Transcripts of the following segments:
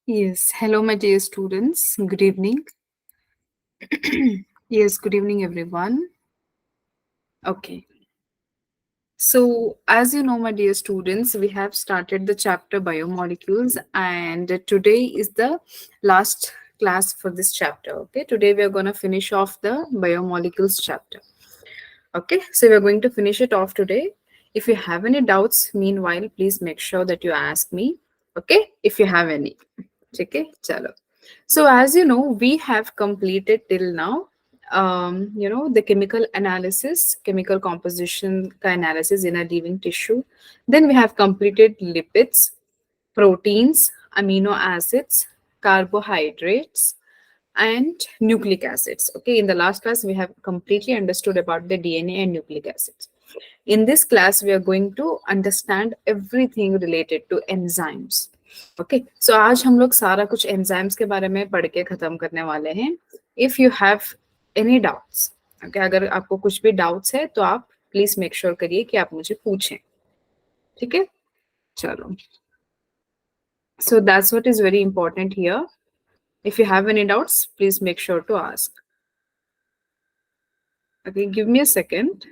Yes, hello, my dear students. Good evening. Yes, good evening, everyone. Okay, so as you know, my dear students, we have started the chapter biomolecules, and today is the last class for this chapter. Okay, today we are going to finish off the biomolecules chapter. Okay, so we are going to finish it off today. If you have any doubts, meanwhile, please make sure that you ask me. Okay, if you have any. Okay, chalo. So as you know, we have completed till now, the chemical analysis, chemical composition ka analysis in a living tissue. Then we have completed lipids, proteins, amino acids, carbohydrates, and nucleic acids. Okay, in the last class, we have completely understood about the DNA and nucleic acids. In this class, we are going to understand everything related to enzymes. Okay so आज हम लोग सारा कुछ enzymes के बारे में पढ़ के खत्म करने वाले हैं. If you have any doubts, okay, अगर आपको कुछ भी डाउट्स है तो आप प्लीज मेक श्योर करिए कि आप मुझे पूछें. ठीक है, चलो. So that's what is very important here. If you have any doubts please make sure to ask. Okay, give me a second.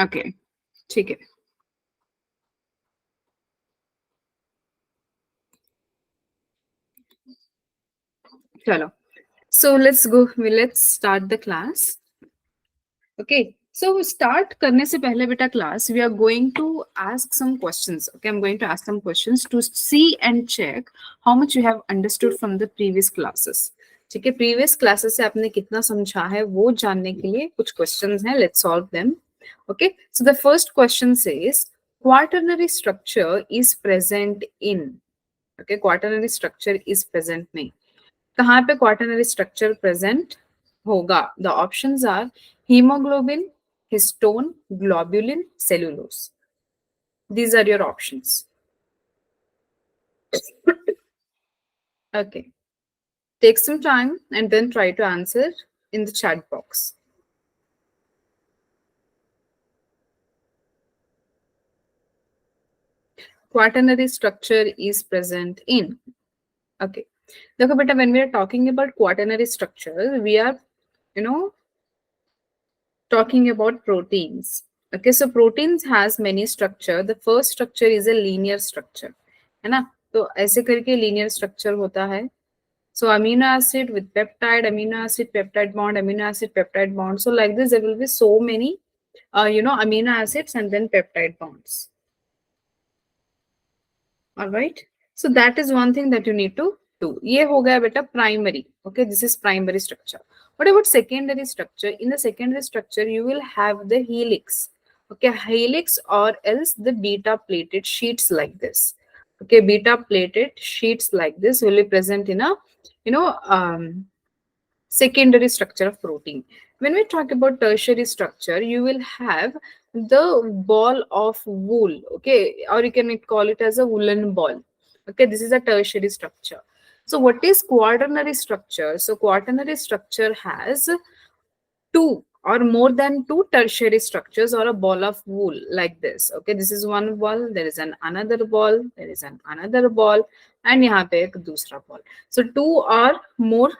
Okay, ठीक है, चलो. So let's start the class. Okay, so start करने से पहले बेटा class we are going to ask some questions. Okay, I am going to ask some questions to see and check how much you have understood from the previous classes. ठीक है, previous classes से आपने कितना समझा है वो जानने के लिए कुछ क्वेश्चंस हैं. Let's solve them. Okay, so the first question says quaternary structure is present in. Okay, quaternary structure is present नहीं. कहाँ पे क्वाटरनरी स्ट्रक्चर प्रेजेंट होगा? The options are hemoglobin, histone, globulin, cellulose. These are your options. Okay. Take some time and then try to answer in the chat box. Quaternary structure is present in. Okay. देखो बेटा, when we are talking about quaternary structure, we are, you know, talking about proteins. Okay, so proteins has many structure. The first structure is a linear structure, है ना? तो ऐसे करके linear structure होता है. So amino acid with peptide, amino acid, peptide bond, amino acid, peptide bond. So like this, there will be so many, amino acids and then peptide bonds. All right. So that is one thing that you need to do. ये हो गया बेटा primary. Okay, this is primary structure. What about secondary structure? In the secondary structure, you will have the helix. Okay, helix or else the beta plated sheets like this. Okay, beta plated sheets like this will be present in a, secondary structure of protein. When we talk about tertiary structure, you will have the ball of wool, okay, or you can call it as a woolen ball. Okay, this is a tertiary structure. So what is quaternary structure? So quaternary structure has two or more than two tertiary structures or a ball of wool like this. Okay, this is one ball, there is an another ball, there is an another ball, and यहाँ पे एक दूसरा ball. So two or more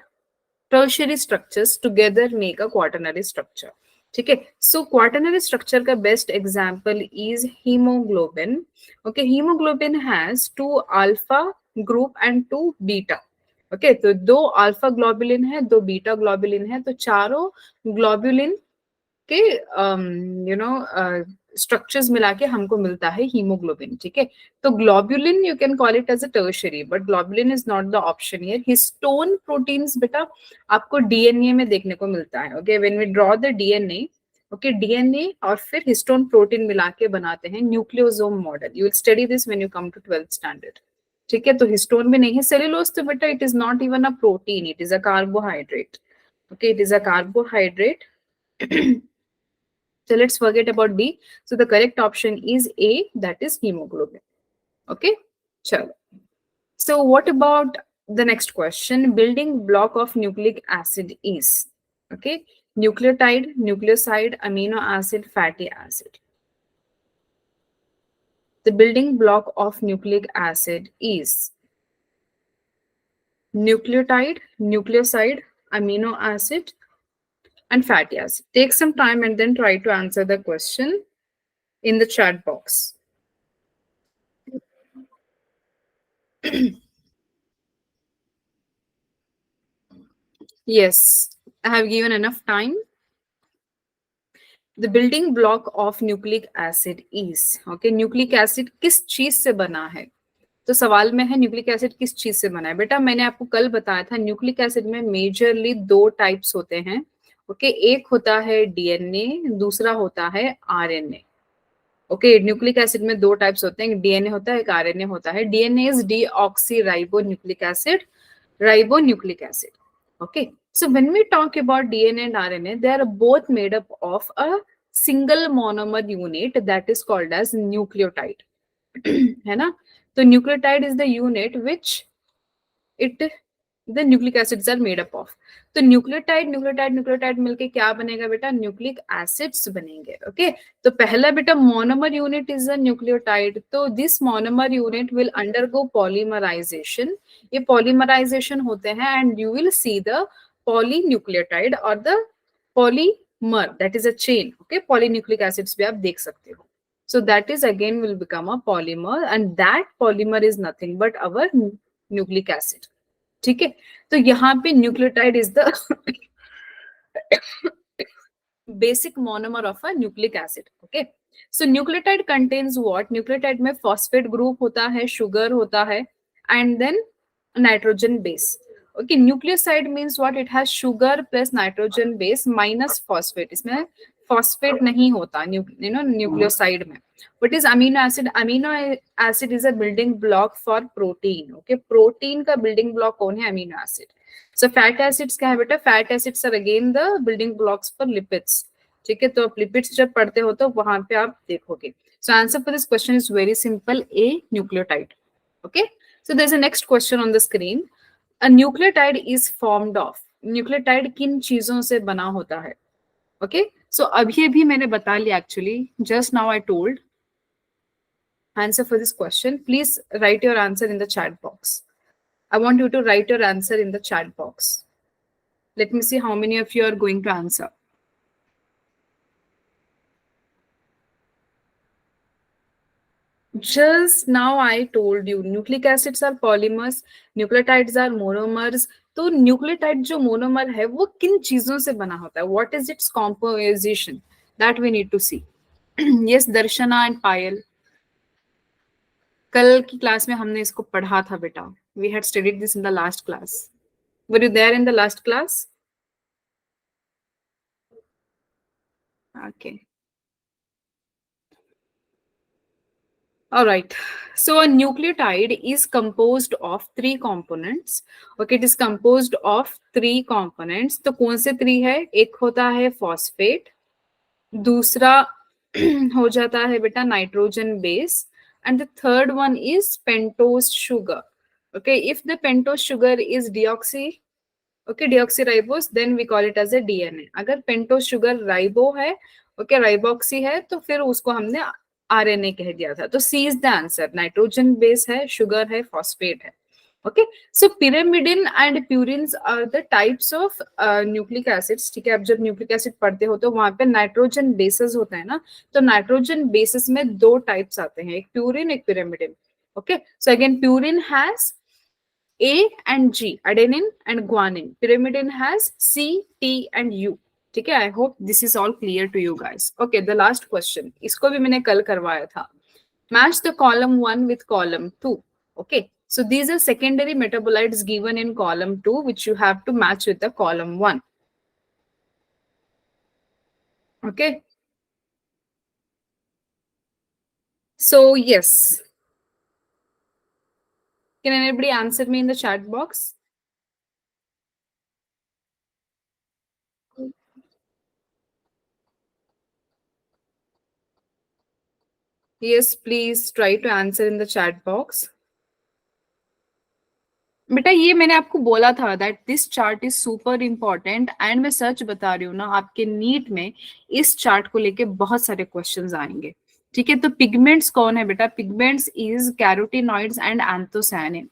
tertiary structures together make a quaternary structure. ठीक है, so quaternary structure का best example is hemoglobin. Okay, hemoglobin has two alpha group and two beta. Okay, तो दो alpha globulin है, दो beta globulin है, तो चारों ग्लोबुलिन के स्ट्रक्चर्स मिला के हमको मिलता है हीमोग्लोबिन. ठीक है, तो globulin you can call it as a tertiary, but globulin is not the option here. Histone proteins बेटा आपको डीएनए में देखने को मिलता है. Okay, when we draw the DNA, okay, DNA और फिर हिस्टोन प्रोटीन मिला के बनाते हैं nucleosome model. You will study this when you come to 12th standard. ठीक है, तो हिस्टोन भी नहीं है. सेलुलोज तो बेटा it is not even a protein, it is a carbohydrate. Okay, it is a carbohydrate. So let's forget about D. So the correct option is A, that is hemoglobin. Okay, chalo. So what about The next question, building block of nucleic acid is, okay, nucleotide, nucleoside, amino acid, fatty acid. The building block of nucleic acid is nucleotide, nucleoside, amino acid, and fatty acid. Take some time and then try to answer the question in the chat box. Yes, I have given enough time. The building block of nucleic acid is, okay, nucleic acid किस चीज से बना है? तो सवाल में है nucleic acid किस चीज से बना है। बेटा मैंने आपको कल बताया था न्यूक्लिक एसिड में मेजरली दो टाइप्स होते हैं। ओके, एक होता है डीएनए, दूसरा होता है आरएनए। ओके, न्यूक्लिक एसिड में दो टाइप्स होते हैं, डीएनए होता है, एक आरएनए होता है। DNA is deoxy ribo nucleic acid, ribonucleic acid. Okay, so when we talk about DNA and RNA, they are both made up of a single monomer unit that is called as nucleotide. है ना? तो nucleotide is the unit which it the nucleic acids are made up of. तो nucleotide मिलके क्या बनेगा बेटा? Nucleic acids बनेंगे। Okay, तो पहला बेटा monomer unit is a nucleotide, तो this monomer unit will undergo polymerisation. ये पॉलीमराइजेशन होते हैं and you will see the polynucleotide और the polymer, that is a chain. Okay, polynucleic acids भी आप देख सकते हो। So that is again will become a polymer and that polymer is nothing but our nucleic acid. ठीक है, तो यहाँ पे nucleotide is the basic monomer of a nucleic acid. Okay, so nucleotide contains what? Nucleotide में phosphate group होता है, sugar होता है and then nitrogen base. Okay, nucleoside means what? It has sugar plus nitrogen base minus phosphate. इसमें phosphate नहीं होता nucleoside में। What is amino acid? Amino acid is a building block for protein. Okay, protein का building block कौन है? Amino acid. So fat acids क्या है बेटा? Fat acids are again the building blocks for lipids. ठीक है, तो आप lipids जब पढ़ते हो तो वहां पे आप देखोगे. So answer for this question is very simple, A, nucleotide. Okay, so there's a next question on the screen. A nucleotide is formed of. Nucleotide किन चीजों से बना होता है? Okay, so अभी अभी मैंने बता लिया actually. Just now I told answer for this question. Please write your answer in the chat box. I want you to write your answer in the chat box. Let me see how many of you are going to answer. Just now I told you nucleic acids are polymers, nucleotides are monomers. तो nucleotide जो monomer है वो किन चीजों से बना होता है? What is its composition? That we need to see. Yes Darshana and Payal, कल की क्लास में हमने इसको पढ़ा था बेटा। We had studied this in the last class. Were you there in the last class? Okay. All right. So a nucleotide is composed of three components. Okay, it is composed of three components. तो कौन से three है? एक होता है phosphate, दूसरा हो जाता है बेटा nitrogen base, and the third one is pentose sugar. Okay, if the pentose sugar is deoxy, okay, deoxyribose, then we call it as a DNA. अगर पेंटोस शुगर राइबो है, ओके, राइबोक्सी है, तो फिर उसको हमने आरएनए कह दिया था। तो C is the answer. Nitrogen base है, शुगर है, फॉस्फेट है। Okay, so pyrimidine and purines are the types of nucleic acids. ठीक है, अब जब न्यूक्लिक एसिड पढ़ते हो तो वहां पे नाइट्रोजन बेसेस होता है ना, तो नाइट्रोजन बेसेस में दो टाइप्स आते हैं, एक प्यूरिन, एक pyrimidine. Okay, so again purine has A and G, adenine and guanine. Pyrimidine has C, T and U. ठीक है, I hope this is all clear to you guys. Okay, the last question. इसको भी मैंने कल करवाया था. Match the column 1 with column 2. Okay, so these are secondary metabolites given in column 2 which you have to match with the column 1. Okay, so yes. Can anybody answer me in the chat box? Yes, please try to answer in the chat box. बेटा ये मैंने आपको बोला था that this chart is super important, and मैं सच बता रही हूँ ना, आपके नीट में इस चार्ट को लेके बहुत सारे क्वेश्चंस आएंगे। ठीक है, तो पिगमेंट्स कौन है बेटा? Pigments is carotenoids and anthocyanin.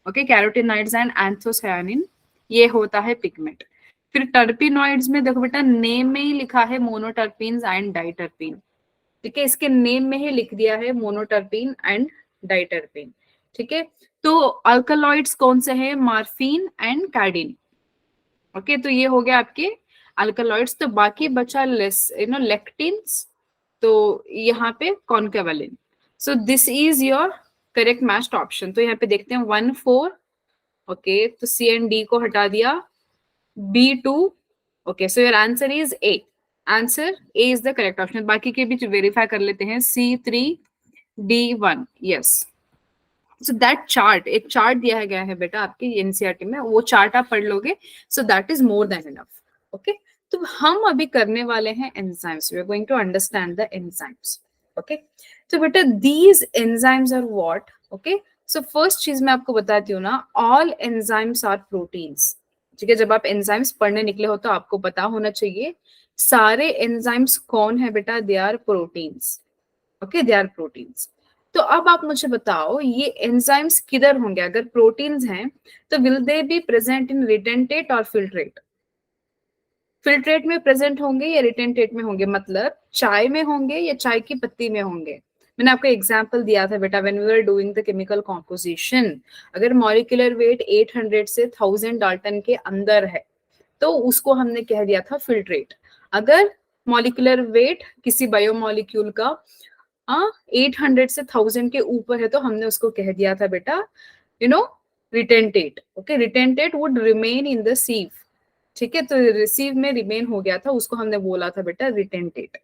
Okay, carotenoids and anthocyanin, ये होता है पिगमेंट। फिर टर्पिनॉइड्स में देखो बेटा, नेम में ही लिखा है मोनोटर्पीन्स एंड डाइटर्पीन। ठीक है, इसके नेम में ही लिख दिया है मोनोटर्पीन एंड डाइटर्पीन। ठीक है, तो अल्कलॉइड्स कौन से हैं? Morphine and कार्डिन। ओके, तो ये हो गया आपके अल्कलॉइड्स। तो बाकी बचा लेस लेक्टिन्स, तो यहाँ पे concanavalin. So this is your correct matched option. तो यहाँ पे देखते हैं 1 4। ओके, तो सी एंड डी को हटा दिया, B2। Okay, so your answer is a. Answer A is the correct option. बाकी के भी वेरीफाई कर लेते हैं। C3D1, yes. So that chart, एक चार्ट दिया गया है बेटा आपके एनसीईआरटी में, वो चार्ट आप पढ़ लोगे, so that is more than enough. Okay, तो हम अभी करने वाले हैं enzymes. We are going to understand the enzymes. Okay, तो बेटा these enzymes are what? Okay, so first चीज मैं आपको बताती हूँ ना, ऑल एंजाइम्स आर प्रोटीन्स। ठीक है, जब आप एंजाइम्स पढ़ने निकले हो तो आपको पता होना चाहिए सारे एंजाइम्स कौन है बेटा? They are proteins. Okay, they are proteins. तो अब आप मुझे बताओ ये एंजाइम्स किधर होंगे? अगर प्रोटीन्स हैं तो will they be present in retentate और फिल्ट्रेट? फिल्ट्रेट में प्रेजेंट होंगे या रिटेंटेट में होंगे? मतलब चाय में होंगे या चाय की पत्ती में होंगे? मैंने आपको एग्जांपल दिया था बेटा when we were doing the chemical composition. अगर मॉलिक्यूलर वेट 800 से 1000 डाल्टन के अंदर है तो उसको हमने कह दिया था फिल्ट्रेट। अगर मॉलिक्यूलर वेट किसी बायोमोलिक्यूल का 800 से 1000 के ऊपर है तो हमने उसको कह दिया था बेटा you know retentate. Okay, retentate would remain in the sieve. ठीक है, तो रिसीव में रिमेन हो गया था, उसको हमने बोला था बेटा retentate.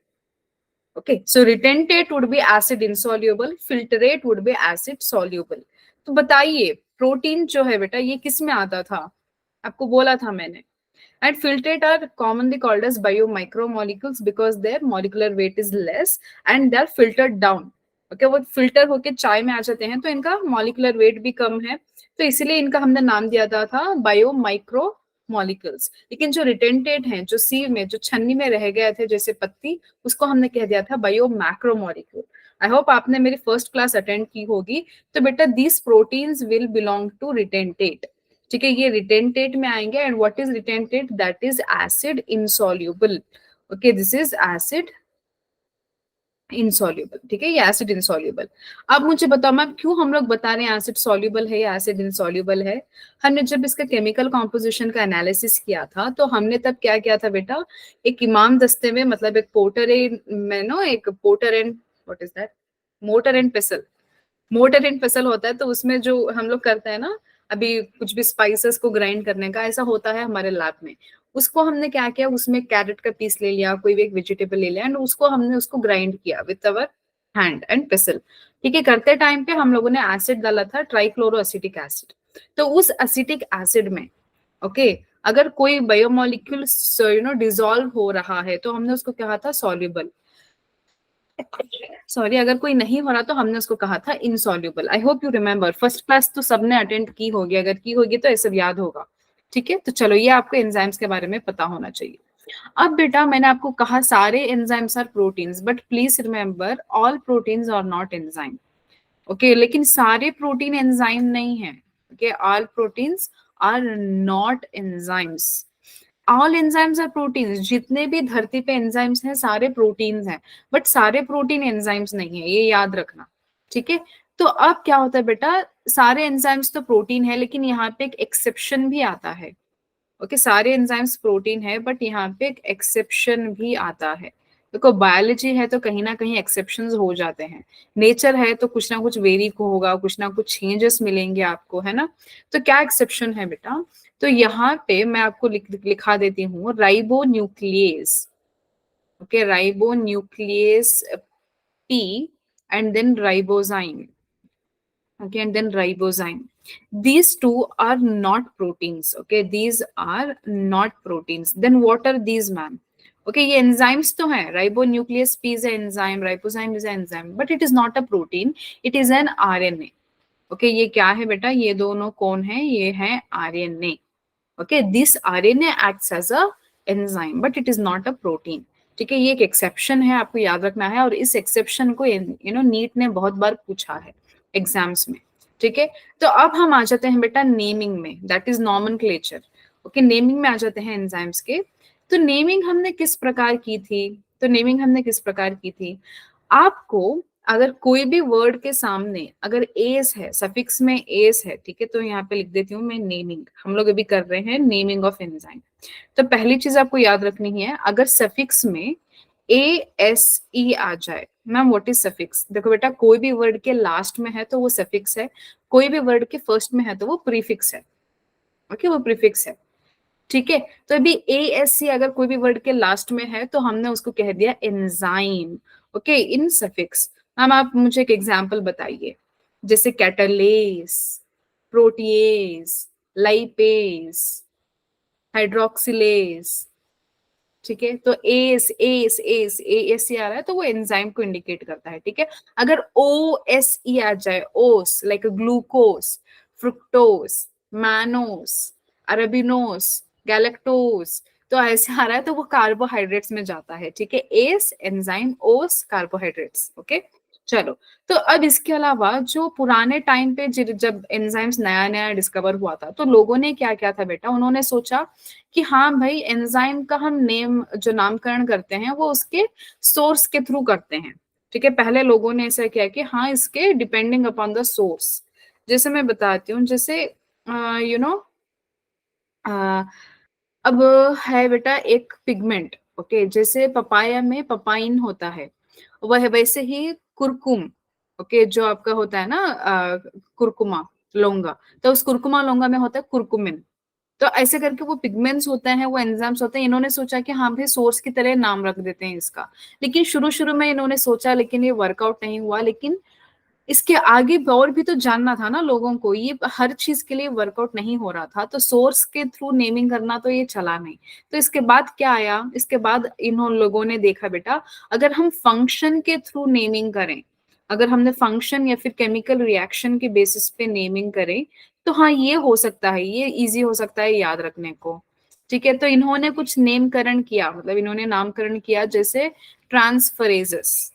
Okay, so retentate would be acid insoluble, filtrate would be acid soluble. तो बताइए प्रोटीन जो है बेटा ये किस में आता था? आपको बोला था मैंने। And filtrate are commonly called as biomicromolecules because their molecular weight is less and they are filtered down. Okay, वो फिल्टर होके चाय में आ जाते हैं तो इनका मॉलिकुलर वेट भी कम है, तो इसलिए इनका हमने नाम दिया था बायो माइक्रो मॉलिक्यूल्स। लेकिन जो रिटेंटेड हैं, जो सीव में, जो छन्नी में रह गए थे जैसे पत्ती, उसको हमने कह दिया था bio macro molecule. I hope आपने मेरी फर्स्ट क्लास अटेंड की होगी। तो बेटा these proteins will belong to retentate. ठीक है, ये रिटेंटेट में आएंगे। And what is retentate? That is acid insoluble. Okay, this is acid insoluble. ठीक है, ये एसिड इनसॉल्युबल। अब मुझे बताओ मैम क्यों हम लोग बता रहे हैं एसिड सॉल्युबल है या एसिड इनसॉल्युबल है? हमने जब इसका केमिकल कॉम्पोजिशन का एनालिसिस किया था तो हमने तब क्या किया था बेटा, एक इमाम दस्ते में, मतलब एक पोटर में नो, एक potter and what is that, mortar and pestle. Mortar and pestle होता है, तो उसमें जो हम लोग करते हैं ना अभी कुछ भी स्पाइसेस को ग्राइंड करने का, ऐसा होता है हमारे लैब में। उसको हमने क्या किया, उसमें कैरेट का पीस ले लिया, कोई भी एक वेजिटेबल ले लिया, एंड उसको हमने उसको ग्राइंड किया विथ अवर हैंड एंड पेसल। ठीक है, करते टाइम पे हम लोगों ने एसिड डाला था, ट्राइक्लोरो एसिटिक एसिड। तो उस एसिटिक एसिड में ओके अगर कोई बायोमोलिक्यूल डिजोल्व हो रहा है तो हमने उसको कहा था सॉल्युबल। सॉरी, अगर कोई नहीं हो रहा तो हमने उसको कहा था insoluble. I hope you remember, first class तो सबने अटेंड की होगी, अगर की होगी तो ये सब याद होगा। ठीक है, तो चलो ये आपको एंजाइम्स के बारे में पता होना चाहिए। अब बेटा मैंने आपको कहा सारे enzymes are proteins, but please remember all proteins are not enzyme. Okay, लेकिन सारे प्रोटीन एंजाइम नहीं है। Okay, all proteins are not enzymes. All enzymes are proteins, जितने भी धरती पे एंजाइम्स हैं सारे प्रोटीन्स हैं, बट सारे प्रोटीन एंजाइम्स नहीं है, ये याद रखना। ठीक है, तो अब क्या होता है बेटा, सारे एंजाइम्स तो प्रोटीन है लेकिन यहाँ पे एक एक्सेप्शन भी आता है। ओके, सारे एंजाइम्स प्रोटीन है बट यहाँ पे एक एक्सेप्शन भी आता है। देखो बायोलॉजी है तो कहीं ना कहीं एक्सेप्शंस हो जाते हैं, नेचर है तो कुछ ना कुछ वेरी को होगा, कुछ ना कुछ चेंजेस मिलेंगे आपको, है ना? तो क्या एक्सेप्शन है बेटा? तो यहाँ पे मैं आपको लिखा देती हूँ ribonuclease. Okay, ribonuclease P and then ribozyme. Okay, and then ribozyme. These two are not proteins. Okay, these are not proteins. Then what are these, ma'am? Okay, ये enzymes तो हैं, ribonuclease P is an enzyme, ribozyme is an enzyme, but it is not a protein, it is an RNA. Okay, ये क्या है बेटा, ये दोनों कौन है, ये है RNA. Okay, this RNA acts as a enzyme but it is not a protein. ठीक है, ये एक एक्सेप्शन है, आपको याद रखना है, और इस एक्सेप्शन को नीट ने बहुत बार पूछा है एग्जाम्स में। ठीक है, तो अब हम आ जाते हैं बेटा नेमिंग में, that is nomenclature. Okay, naming में आ जाते हैं एंजाइम्स के। तो नेमिंग हमने किस प्रकार की थी, तो नेमिंग हमने किस प्रकार की थी, आपको अगर कोई भी वर्ड के सामने अगर एस है, सफिक्स में एस है, ठीक है, तो यहाँ पे लिख देती हूँ मैं नेमिंग। हम लोग अभी कर रहे हैं नेमिंग ऑफ एंजाइम। तो पहली चीज आपको याद रखनी है, अगर सफिक्स में ए एस ई आ जाए, मैम व्हाट इज सफिक्स, देखो बेटा कोई भी वर्ड के लास्ट में है तो वो सफिक्स है, कोई भी वर्ड के फर्स्ट में है तो वो प्रीफिक्स है। ओके, वो प्रीफिक्स है। ठीक है, तो अभी ए एस सी अगर कोई भी वर्ड के लास्ट में है तो हमने उसको कह दिया एंजाइम। ओके, इन सफिक्स। मैम आप मुझे एक एग्जांपल बताइए, जैसे कैटालेस, प्रोटीएज, लाइपेज, हाइड्रोक्सिलेज। ठीक है, तो S S S A S C आ रहा है तो वो एंजाइम को इंडिकेट करता है। ठीक है, अगर ओ एस ई आ जाए, ओस like glucose, fructose, mannose, अरबिनोस, galactose, तो ऐसे आ रहा है तो वो कार्बोहाइड्रेट्स में जाता है। ठीक है, एस एंजाइम, ओस कार्बोहाइड्रेट्स। ओके, चलो। तो अब इसके अलावा जो पुराने टाइम पे जब एंजाइम्स नया नया डिस्कवर हुआ था तो लोगों ने क्या किया था बेटा, उन्होंने सोचा कि हाँ भाई एंजाइम का हम नेम जो नामकरण करते हैं वो उसके सोर्स के थ्रू करते हैं। ठीक है, पहले लोगों ने ऐसा किया कि हाँ इसके डिपेंडिंग अपॉन द सोर्स। जैसे मैं बताती हूँ, जैसे यू नो अब है बेटा एक पिगमेंट। ओके, जैसे पपाया में पपाइन होता है, वह वैसे ही कुरकुम। ओके, जो आपका होता है ना कुरकुमा लौंगा, तो उस कुरकुमा लौंगा में होता है कुरकुमिन। तो ऐसे करके वो पिगमेंट्स होते हैं, वो एंजाइम्स होते हैं। इन्होंने सोचा कि हाँ भाई सोर्स की तरह नाम रख देते हैं इसका, लेकिन शुरू शुरू में इन्होंने सोचा लेकिन ये वर्कआउट नहीं हुआ। लेकिन इसके आगे और भी तो जानना था ना लोगों को, ये हर चीज के लिए वर्कआउट नहीं हो रहा था, तो सोर्स के थ्रू नेमिंग करना तो ये चला नहीं। तो इसके बाद क्या आया, इसके बाद लोगों ने देखा बेटा अगर हम फंक्शन के थ्रू नेमिंग करें, अगर हमने फंक्शन या फिर केमिकल रिएक्शन के बेसिस पे नेमिंग करें तो हाँ ये हो सकता है, ये इजी हो सकता है याद रखने को। ठीक है, तो इन्होंने कुछ नेमकरण किया, मतलब इन्होंने नामकरण किया, जैसे ट्रांसफरेजेस।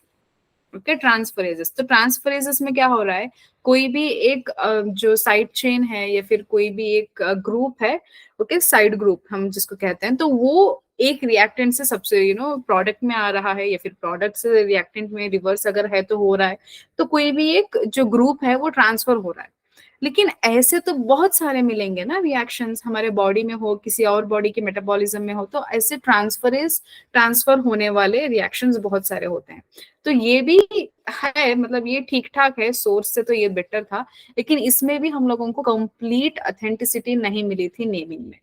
Okay, transferases. तो ट्रांसफरेजेस में क्या हो रहा है, कोई भी एक जो साइड चेन है या फिर कोई भी एक ग्रुप है, ओके साइड ग्रुप हम जिसको कहते हैं, तो वो एक रिएक्टेंट से सबसे प्रोडक्ट में आ रहा है या फिर प्रोडक्ट से रिएक्टेंट में रिवर्स अगर है तो हो रहा है, तो कोई भी एक जो ग्रुप है वो ट्रांसफर हो रहा है। लेकिन ऐसे तो बहुत सारे मिलेंगे ना रिएक्शंस, हमारे बॉडी में हो, किसी और बॉडी के मेटाबॉलिज्म में हो, तो ऐसे ट्रांसफर होने वाले रिएक्शंस बहुत सारे होते हैं। तो ये भी है, मतलब ये ठीक ठाक है, सोर्स से तो ये बेटर था, लेकिन इसमें भी हम लोगों को कंप्लीट ऑथेंटिसिटी नहीं मिली थी नेमिंग में।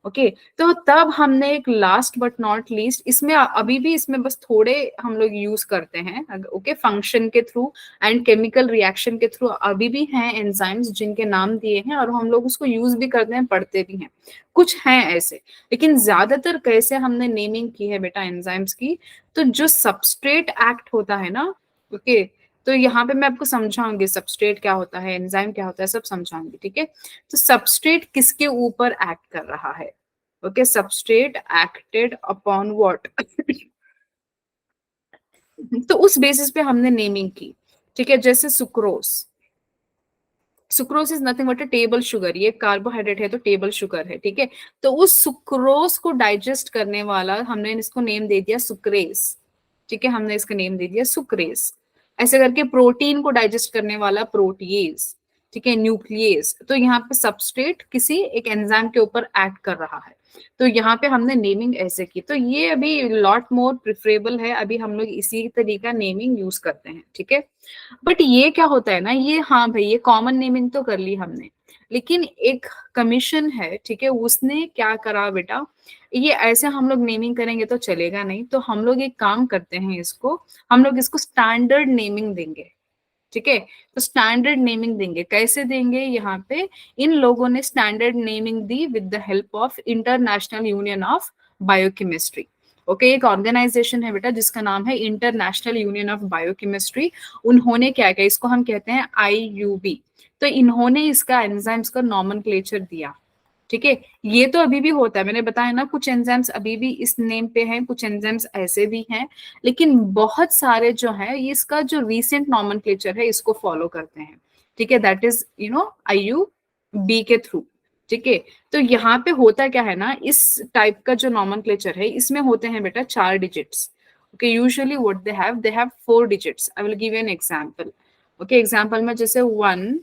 ओके, तो तब हमने एक लास्ट बट नॉट लीस्ट, इसमें अभी भी इसमें बस थोड़े हम लोग यूज करते हैं। ओके, फंक्शन के थ्रू एंड केमिकल रिएक्शन के थ्रू अभी भी हैं एंजाइम्स जिनके नाम दिए हैं और हम लोग उसको यूज भी करते हैं, पढ़ते भी हैं, कुछ हैं ऐसे। लेकिन ज्यादातर कैसे हमने नेमिंग की है बेटा एंजाइम्स की, तो जो सबस्ट्रेट एक्ट होता है ना, ओके, तो यहाँ पे मैं आपको समझाऊंगी सबस्ट्रेट क्या होता है, एंजाइम क्या होता है, सब समझाऊंगी। ठीक है, तो सबस्ट्रेट किसके ऊपर एक्ट कर रहा है, okay, substrate acted upon what तो उस बेसिस पे हमने नेमिंग की। ठीक है, जैसे sucrose, sucrose is nothing but a table sugar, ये कार्बोहाइड्रेट है तो टेबल शुगर है। ठीक है, तो उस सुक्रोज को डाइजेस्ट करने वाला हमने इसको नेम दे दिया सुक्रेस। ठीक है, हमने इसका नेम दे दिया सुक्रेस। ऐसे करके प्रोटीन को डाइजेस्ट करने वाला प्रोटीएज। ठीक है, न्यूक्लियस। तो यहाँ पे सबस्ट्रेट किसी एक एंजाइम के ऊपर एक्ट कर रहा है, तो यहाँ पे हमने नेमिंग ऐसे की। तो ये अभी लॉट मोर प्रिफरेबल है, अभी हम लोग इसी तरीका नेमिंग यूज करते हैं। ठीक है, बट ये क्या होता है ना, ये हाँ भाई ये कॉमन नेमिंग तो कर ली हमने, लेकिन एक कमीशन है, ठीक है, उसने क्या करा बेटा, ये ऐसे हम लोग नेमिंग करेंगे तो चलेगा नहीं, तो हम लोग एक काम करते हैं, इसको हम लोग इसको स्टैंडर्ड नेमिंग देंगे। ठीक है, तो स्टैंडर्ड नेमिंग देंगे, कैसे देंगे, यहाँ पे इन लोगों ने standard naming the with the help of international union of biochemistry. Okay, एक ऑर्गेनाइजेशन है बेटा जिसका नाम है इंटरनेशनल यूनियन ऑफ बायोकेमिस्ट्री। उन्होंने क्या किया, इसको हम कहते हैं IUB। तो इन्होंने इसका एंजाइम्स का नॉमेनक्लेचर दिया। ठीक है, ये तो अभी भी होता है, मैंने बताया ना, कुछ एंजाइम्स अभी भी इस नेम पे हैं, कुछ एंजाइम्स ऐसे भी हैं, लेकिन बहुत सारे जो है ये इसका जो रीसेंट नॉमेनक्लेचर है इसको फॉलो करते हैं। ठीक है, दैट इज IUB के थ्रू। ठीक है, तो यहाँ पे होता क्या है ना, इस टाइप का जो नॉमेनक्लेचर है इसमें होते हैं बेटा 4 digits. Okay, usually what they have 4 digits. I will give you an example. Okay, example में जैसे 1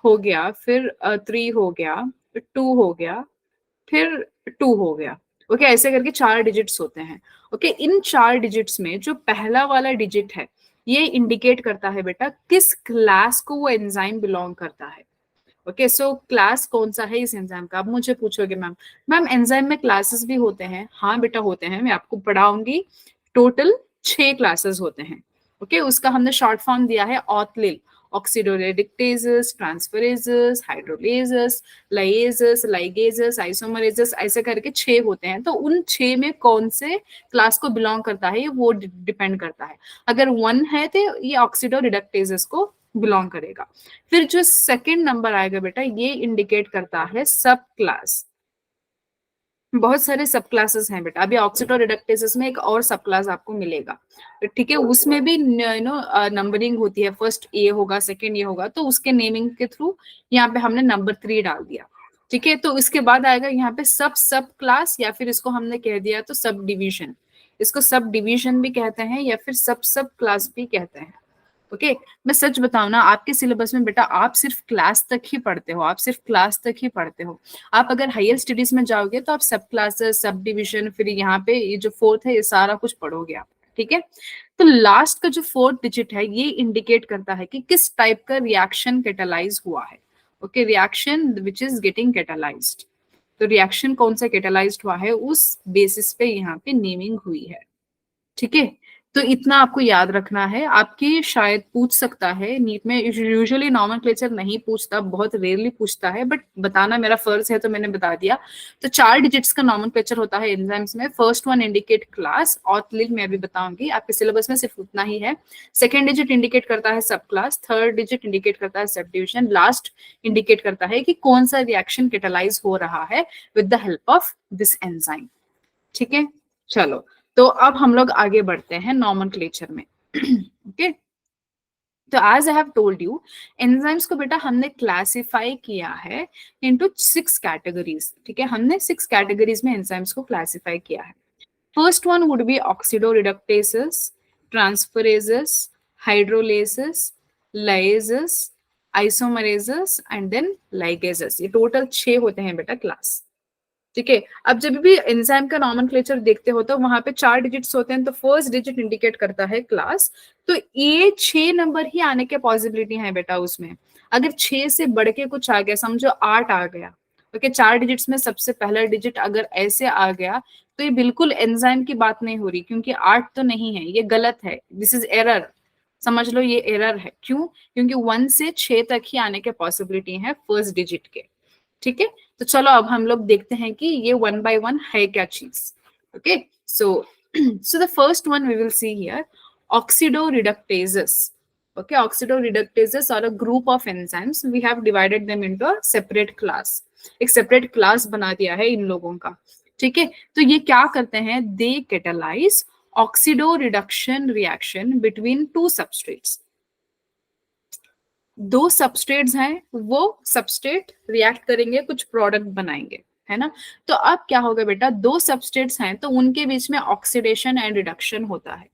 हो गया, फिर 3 हो गया, 2 हो गया, फिर 2 हो गया। ओके, ऐसे करके 4 डिजिट्स होते हैं। ओके, इन 4 डिजिट्स में जो पहला वाला डिजिट है ये इंडिकेट करता है बेटा किस क्लास को वो एंजाइम बिलोंग करता है। ओके, सो क्लास कौन सा है इस एंजाइम का। अब मुझे पूछोगे मैम, एंजाइम में क्लासेस भी होते हैं? हाँ बेटा होते हैं, मैं आपको पढ़ाऊंगी। टोटल 6 क्लासेस होते हैं। ओके, उसका हमने शॉर्ट फॉर्म दिया है ऑथलिल। ऑक्सीडोरेडिक्टेजेस, ट्रांसफरेजेस, हाइड्रोलेजेस, लाइएजेस, लाइगेजेस, आइसोमरेजेस, ऐसे करके 6 होते हैं। तो उन 6 में कौन से क्लास को बिलोंग करता है वो डिपेंड करता है। अगर 1 है तो ये ऑक्सीडोरिडक्टेजेस को बिलोंग करेगा। फिर जो सेकंड नंबर आएगा बेटा ये इंडिकेट करता है सब क्लास। बहुत सारे सब क्लासेस हैं बेटा, अभी ऑक्सीडो रिडक्टेसेस में एक और सब क्लास आपको मिलेगा। ठीक है, उसमें भी नंबरिंग होती है, फर्स्ट ए होगा, सेकंड ये होगा, तो उसके नेमिंग के थ्रू यहाँ पे हमने नंबर 3 डाल दिया। ठीक है, तो इसके बाद आएगा यहाँ पे सब सब क्लास, या फिर इसको हमने कह दिया तो सब डिवीजन। इसको सब डिवीजन भी कहते हैं या फिर सब सब क्लास भी कहते हैं। ओके, मैं सच बताऊं ना, आपके सिलेबस में बेटा आप सिर्फ क्लास तक ही पढ़ते हो, आप सिर्फ क्लास तक ही पढ़ते हो। आप अगर हायर स्टडीज में जाओगे तो आप सब क्लासेस, सब डिविजन, फिर यहाँ पे ये जो फोर्थ है ये सारा कुछ पढ़ोगे आप। ठीक है, तो लास्ट का जो 4th डिजिट है ये इंडिकेट करता है कि किस टाइप का रिएक्शन कैटालाइज हुआ है। Okay, reaction which is getting catalysed. तो रिएक्शन कौन सा कैटालाइज्ड हुआ है उस बेसिस पे यहाँ पे नेमिंग हुई है। ठीक है, तो इतना आपको याद रखना है। आपकी शायद पूछ सकता है नीट में, यूजुअली नॉमेनक्लेचर नहीं पूछता, बहुत रेयरली पूछता है, बट बताना मेरा फर्ज है तो मैंने बता दिया। तो 4 डिजिट्स का नॉमेनक्लेचर होता है एंजाइम्स में। फर्स्ट वन इंडिकेट क्लास, ऑथलिल मैं अभी बताऊंगी, आपके सिलेबस में सिर्फ उतना ही है। सेकेंड डिजिट इंडिकेट करता है सब क्लास, थर्ड डिजिट इंडिकेट करता है सब डिविजन, लास्ट इंडिकेट करता है कि कौन सा रिएक्शन कैटालाइज हो रहा है with the help of this enzyme. ठीक है, चलो, तो अब हम लोग आगे बढ़ते हैं नॉमेनक्लेचर में। ओके, तो as I have told you, enzymes को बेटा हमने क्लासिफाई किया है इनटू 6 कैटेगरीज। ठीक है, हमने 6 कैटेगरीज में एंजाइम्स को क्लासिफाई किया है। First one would be oxidoreductases, transferases, hydrolases, lyases, isomerases and then ligases. ये टोटल 6 होते हैं बेटा क्लास। ठीक है, अब जब भी एंजाइम का नॉमेनक्लेचर देखते हो तो वहां पे 4 डिजिट्स होते हैं, तो फर्स्ट डिजिट इंडिकेट करता है क्लास। तो ये 6 नंबर ही आने के पॉसिबिलिटी है बेटा उसमें। अगर 6 से बढ़ के कुछ आ गया, समझो 8 आ गया, ओके, 4 डिजिट्स में सबसे पहला डिजिट अगर ऐसे आ गया तो ये बिल्कुल एंजाइम की बात नहीं हो रही, क्योंकि 8 तो नहीं है, ये गलत है, दिस इज एरर। समझ लो ये एरर है, क्यों? क्योंकि 1 से 6 तक ही आने के पॉसिबिलिटी है फर्स्ट डिजिट के। ठीक है, तो चलो अब हम लोग देखते हैं कि ये 1 by 1 है क्या चीज। Okay, so so the first one we will see here, oxidoreductases. Okay, oxidoreductases are a group of enzymes. We have divided them into a separate class. एक separate class बना दिया है इन लोगों का। ठीक है, तो ये क्या करते हैं, they catalyze oxidoreduction reaction between two substrates. 2 substrates हैं, वो सबस्ट्रेट रिएक्ट करेंगे, कुछ प्रोडक्ट बनाएंगे, है ना। तो अब क्या होगा बेटा, 2 सबस्ट्रेट्स हैं तो उनके बीच में ऑक्सीडेशन एंड रिडक्शन होता है।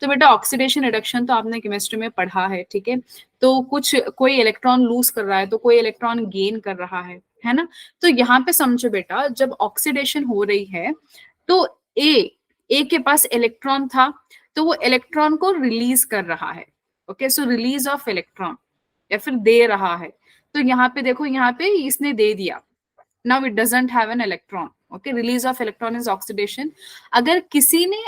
तो बेटा ऑक्सीडेशन रिडक्शन तो आपने केमिस्ट्री में पढ़ा है। ठीक है, तो कुछ कोई इलेक्ट्रॉन लूज कर रहा है तो कोई इलेक्ट्रॉन गेन कर रहा है ना। तो यहाँ पे समझो बेटा, जब ऑक्सीडेशन हो रही है तो ए के पास इलेक्ट्रॉन था, तो वो इलेक्ट्रॉन को रिलीज कर रहा है। Okay, so release of electron, या फिर दे रहा है। तो यहाँ पे देखो, यहाँ पे इसने दे दिया, now it doesn't have an electron. Okay, release of electron is oxidation. अगर किसी ने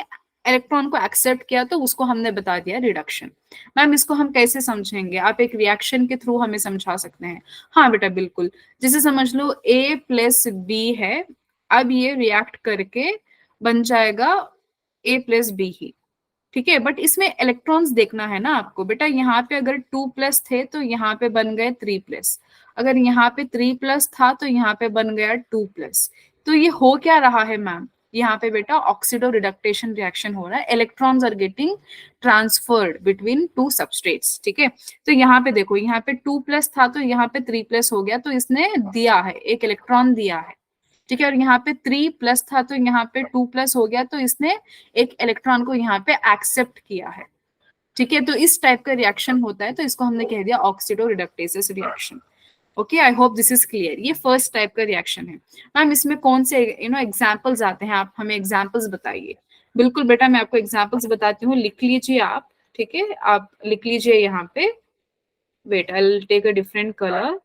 इलेक्ट्रॉन को एक्सेप्ट किया तो उसको हमने बता दिया रिडक्शन। मैम इसको हम कैसे समझेंगे, आप एक रिएक्शन के थ्रू हमें समझा सकते हैं? हाँ बेटा बिल्कुल, जैसे समझ लो A + B है, अब ये रिएक्ट करके बन जाएगा ए प्लस बी ही, ठीक है। बट इसमें इलेक्ट्रॉन्स देखना है ना आपको बेटा, यहाँ पे अगर 2+ थे तो यहाँ पे बन गए 3+, अगर यहाँ पे 3+ था तो यहाँ पे बन गया 2+। तो ये हो क्या रहा है मैम, यहाँ पे बेटा ऑक्सीडो रिडक्टेशन रिएक्शन हो रहा है, electrons are getting transferred between two substrates, ठीक है। तो यहाँ पे देखो, यहाँ पे 2+ था तो यहाँ पे 3+ हो गया, तो इसने दिया है, एक इलेक्ट्रॉन दिया है, ठीक है। और यहाँ पे 3+ था तो यहाँ पे 2+ हो गया, तो इसने एक इलेक्ट्रॉन को यहाँ पे एक्सेप्ट किया है, ठीक है। तो इस टाइप का रिएक्शन होता है, तो इसको हमने कह दिया oxidoreductases reaction. Okay, I hope this is clear. ये फर्स्ट टाइप का रिएक्शन है। मैम इसमें कौन से एग्जांपल्स आते हैं, आप हमें एग्जांपल्स बताइए। बिल्कुल बेटा, मैं आपको एग्जांपल्स बताती हूँ, लिख लीजिए आप, ठीक है। आप लिख लीजिए यहाँ पे, wait I will take a different colour.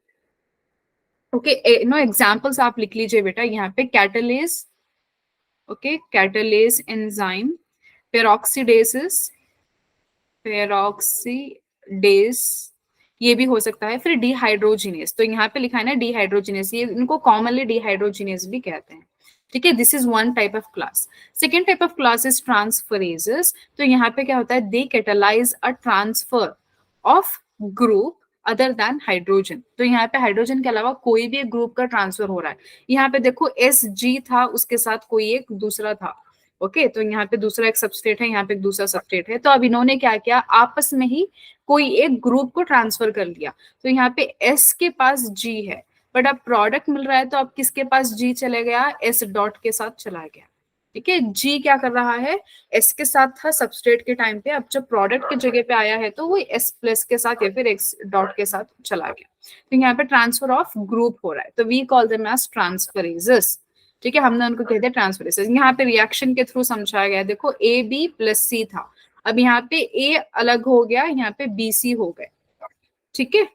Okay, examples आप लिख लीजिए बेटा यहाँ पे, catalase, okay, catalase enzyme, peroxidases, peroxidase, ये भी हो सकता है। फिर डिहाइड्रोजिनेस, तो यहाँ पे लिखा है ना डिहाइड्रोजिनेस, ये इनको कॉमनली डिहाइड्रोजिनेस भी कहते हैं, ठीक है। This is one type of class. Second type of class is transferases. तो यहाँ पे क्या होता है, they catalyse a transfer of group other than hydrogen. तो यहाँ पे हाइड्रोजन के अलावा कोई भी एक ग्रुप का ट्रांसफर हो रहा है। यहाँ पे देखो Sg था, उसके साथ कोई एक दूसरा था, ओके। तो यहाँ पे दूसरा एक सबस्ट्रेट है, यहाँ पे एक दूसरा सबस्ट्रेट है। तो अब इन्होंने क्या किया, आपस में ही कोई एक ग्रुप को ट्रांसफर कर लिया। तो यहाँ पे S के पास G है, बट अब प्रोडक्ट मिल रहा है, तो अब किसके पास G चले गया, S डॉट के साथ चला गया, ठीक है। G क्या कर रहा है, S के साथ था सबस्ट्रेट के टाइम पे, अब जब प्रोडक्ट की जगह पे आया है तो वो S+ के साथ या फिर X डॉट के साथ चला गया। तो यहाँ पे ट्रांसफर ऑफ ग्रुप हो रहा है, तो we call them as transferases, ठीक है। हमने उनको कहते हैं ट्रांसफरेजेस। यहाँ पे रिएक्शन के थ्रू समझाया गया है, देखो AB+C था, अब यहाँ पे A अलग हो गया, यहाँ पे BC हो गए, ठीक है,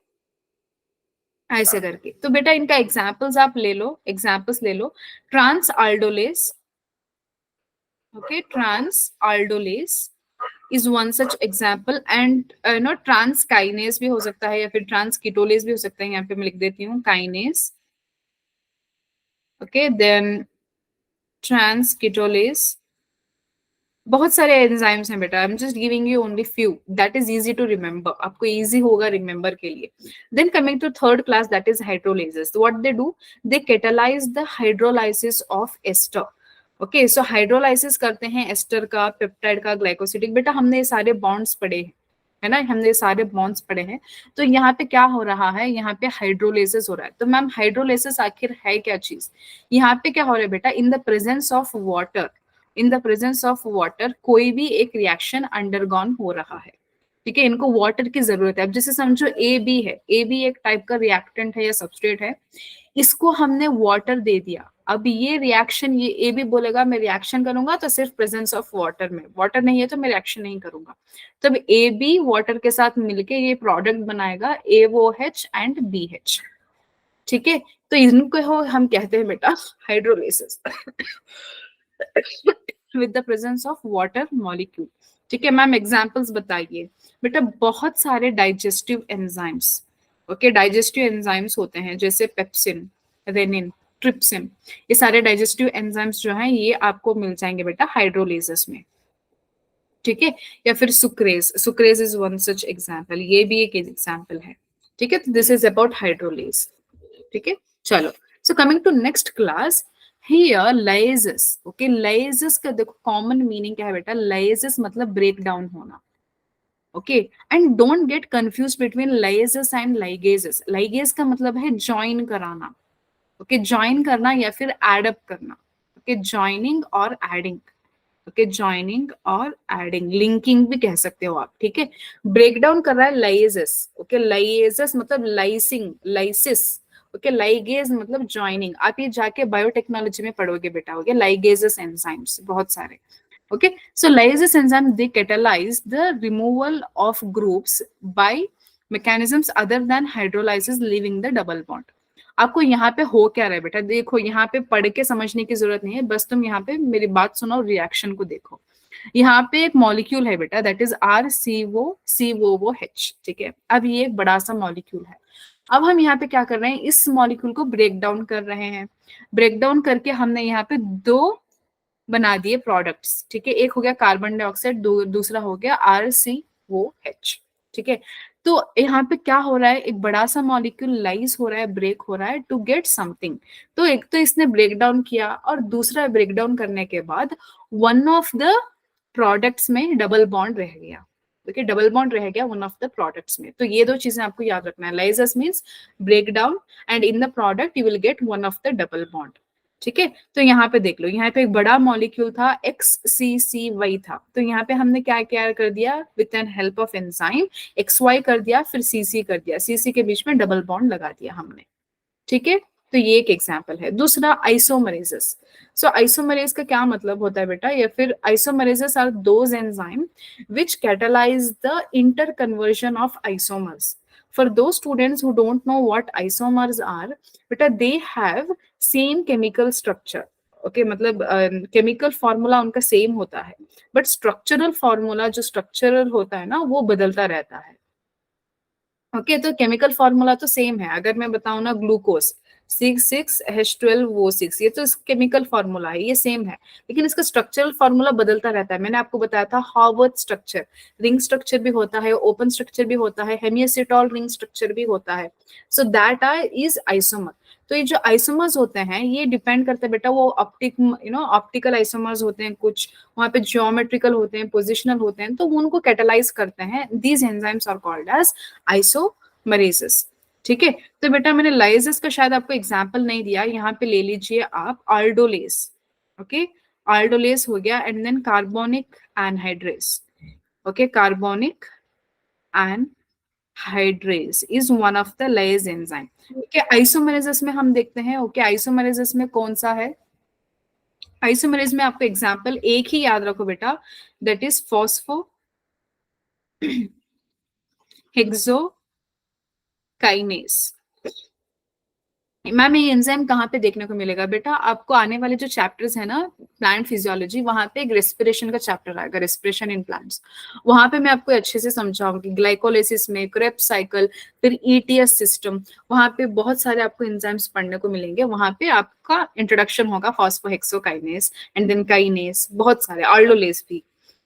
ऐसे करके। तो बेटा इनका एग्जाम्पल्स आप ले लो, एग्जाम्पल्स ले लो। Transaldolase, okay, transaldolase is one such example, and transkinase भी हो सकता है, या फिर ट्रांस कीटोलेस भी हो सकता है। यहाँ पे मैं लिख देती हूँ kinase, okay, then transketolase. बहुत सारे एंजाइम्स हैं बेटा, I am just giving you only few, that is easy to remember, आपको इजी होगा रिमेंबर के लिए। Then coming to third class, that is hydrolases. What they do, they catalyse the hydrolysis of ester, okay. So hydrolysis करते हैं ester का, peptide का, glycosidic. बेटा हमने ये सारे बॉन्ड्स पढ़े हैं, है ना, हमने ये सारे बॉन्ड्स पढ़े हैं। तो यहाँ पे क्या हो रहा है, यहाँ पे हाइड्रोलेसिस हो रहा है। तो मैम हाइड्रोलेसिस आखिर है क्या चीज, यहाँ पे क्या हो रहा है बेटा, in the presence of water, in the presence of water कोई भी एक रिएक्शन अंडरगॉन हो रहा है, ठीक है। इनको वाटर की जरूरत है। अब जैसे समझो ए बी है, ए बी एक टाइप का रिएक्टेंट है या सबस्ट्रेट है, इसको हमने वाटर दे दिया। अब ये रिएक्शन, ये ए बी बोलेगा मैं रिएक्शन करूंगा तो सिर्फ प्रेजेंस ऑफ वाटर में, वाटर नहीं है तो मैं रिएक्शन नहीं करूंगा। तब ए बी वाटर के साथ मिलके ये प्रोडक्ट बनाएगा AOH एंड BH, ठीक है। तो इनको हम कहते हैं बेटा hydrolysis with the presence of water molecule, ठीक है। मैम एग्जांपल्स बताइए बेटा। बहुत सारे digestive enzymes, okay, digestive enzymes होते हैं, जैसे पेप्सिन, रेनिन, ट्रिप्सिन, ये सारे डाइजेस्टिव एंजाइम्स जो हैं ये आपको मिल जाएंगे बेटा हाइड्रोलिसिस में, ठीक है। या फिर sucrase, sucrase is one such example, ये भी एक एग्जांपल है, ठीक है। तो दिस इज अबाउट हाइड्रोलेज, ठीक है। चलो, so coming to next class, here lyases, okay. Lyases का देखो कॉमन मीनिंग क्या है बेटा, लाइजेस मतलब ब्रेक डाउन होना, okay. And don't get confuse between lyases and ligases. Ligase का मतलब है ज्वाइन कराना, ओके, ज्वाइन करना या फिर एड अप करना, ओके, ज्वाइनिंग और एडिंग, ओके, ज्वाइनिंग और एडिंग, लिंकिंग भी कह सकते हो आप, ठीक है। ब्रेक डाउन कर रहा है लाइजेस, ओके, लाइजेस मतलब लाइसिंग, लाइसिस, ओके, लाइगेज मतलब ज्वाइनिंग। आप ये जाके बायोटेक्नोलॉजी में पढ़ोगे बेटा, ओके, लाइगेजेस एंजाइम्स बहुत सारे, okay. So lysis enzyme, they catalyze the removal of groups by mechanisms other than hydrolysis, leaving the double bond. आपको यहाँ पे हो क्या रहा है बेटा, देखो यहाँ पे पढ़ के समझने की जरूरत नहीं है, बस तुम यहाँ पे मेरी बात सुनो, रिएक्शन को देखो। यहाँ पे एक मॉलिक्यूल है बेटा, दैट इज RCOCOOH, ठीक है। अब ये एक बड़ा सा मॉलिक्यूल है। अब हम यहाँ पे क्या कर रहे हैं, इस मॉलिक्यूल को ब्रेक डाउन कर रहे हैं। ब्रेक डाउन करके हमने यहाँ पे दो बना दिए प्रोडक्ट्स, ठीक है। एक हो गया कार्बन डाइऑक्साइड, दूसरा हो गया RCOH, ठीक है। तो यहाँ पे क्या हो रहा है, एक बड़ा सा मॉलिक्यूल लाइज हो रहा है, ब्रेक हो रहा है टू गेट समथिंग। तो एक तो इसने ब्रेक डाउन किया, और दूसरा ब्रेक डाउन करने के बाद वन ऑफ द प्रोडक्ट्स में डबल बॉन्ड रह गया, ओके, डबल बॉन्ड रह गया वन ऑफ द प्रोडक्ट्स में। तो ये दो चीजें आपको याद रखना है, lyases means break down, and in the product you will get one of the double bond, ठीक है। तो यहाँ पे देख लो, यहाँ पे एक बड़ा मॉलिक्यूल था, XCCY था, तो यहाँ पे हमने क्या क्या कर दिया, with an help of enzyme XY कर दिया, फिर CC कर दिया, CC के बीच में डबल बॉन्ड लगा दिया हमने, ठीक है। तो ये एक एग्जाम्पल है। दूसरा आइसोमरेजेस। सो आइसोमरेज का क्या मतलब होता है बेटा, या फिर isomerases are those enzyme which catalyze the interconversion of isomers. For those students who don't know what isomers are, beta they have same chemical structure. Okay मतलब केमिकल फॉर्मूला उनका सेम होता है, बट स्ट्रक्चरल फॉर्मूला जो structural होता है ना, वो बदलता रहता है। ओके तो केमिकल फॉर्मूला तो सेम है। अगर मैं बताऊं ना, ग्लूकोज 6,6H12O6, ये तो केमिकल फॉर्मूला है, ये सेम है, लेकिन इसका स्ट्रक्चरल फॉर्मूला बदलता रहता है। मैंने आपको बताया था हार्वर्थ स्ट्रक्चर, रिंग स्ट्रक्चर भी होता है, ओपन स्ट्रक्चर भी होता है, हेमिएसिटॉल रिंग स्ट्रक्चर भी होता है। So that are is isomer. तो ये जो आइसोमर्स होते हैं, ये डिपेंड करते हैं बेटा, वो ऑप्टिकल आइसोमर्स होते हैं कुछ, वहां पे ज्योमेट्रिकल होते हैं, पोजिशनल होते हैं, तो वो उनको कैटेलाइज करते हैं। These enzymes are called as isomerases, ठीक है। तो बेटा मैंने लाइजेस का शायद आपको एग्जाम्पल नहीं दिया, यहाँ पे ले लीजिए आप आल्डोलेस, ओके। आल्डोलेस हो गया, and then carbonic anhydrase, okay, carbonic anhydrase is one of the lyase enzyme, okay. Isomerases में हम देखते हैं, ओके, आइसोमरेजेस में कौन सा है, आइसोमरेज में आपको एग्जाम्पल एक ही याद रखो बेटा, that is phospho hexo kinase. Ma'am ये एंजाइम कहाँ पे देखने को मिलेगा बेटा, आपको आने वाले जो चैप्टर्स है ना, प्लांट फिजियोलॉजी, वहां पे एक रेस्पिरेशन का चैप्टर आएगा, रेस्पिरेशन इन प्लांट्स। वहां पे मैं आपको अच्छे से समझाऊंगी, ग्लाइकोलाइसिस में क्रेब्स साइकिल, फिर ETS सिस्टम, वहां पे बहुत सारे आपको एंजाइम्स पढ़ने को मिलेंगे। वहां पे आपका इंट्रोडक्शन होगा फॉस्फोहेक्सोकाइनेस, एंड देन काइनेस, बहुत सारे, आल्डोलेस भी,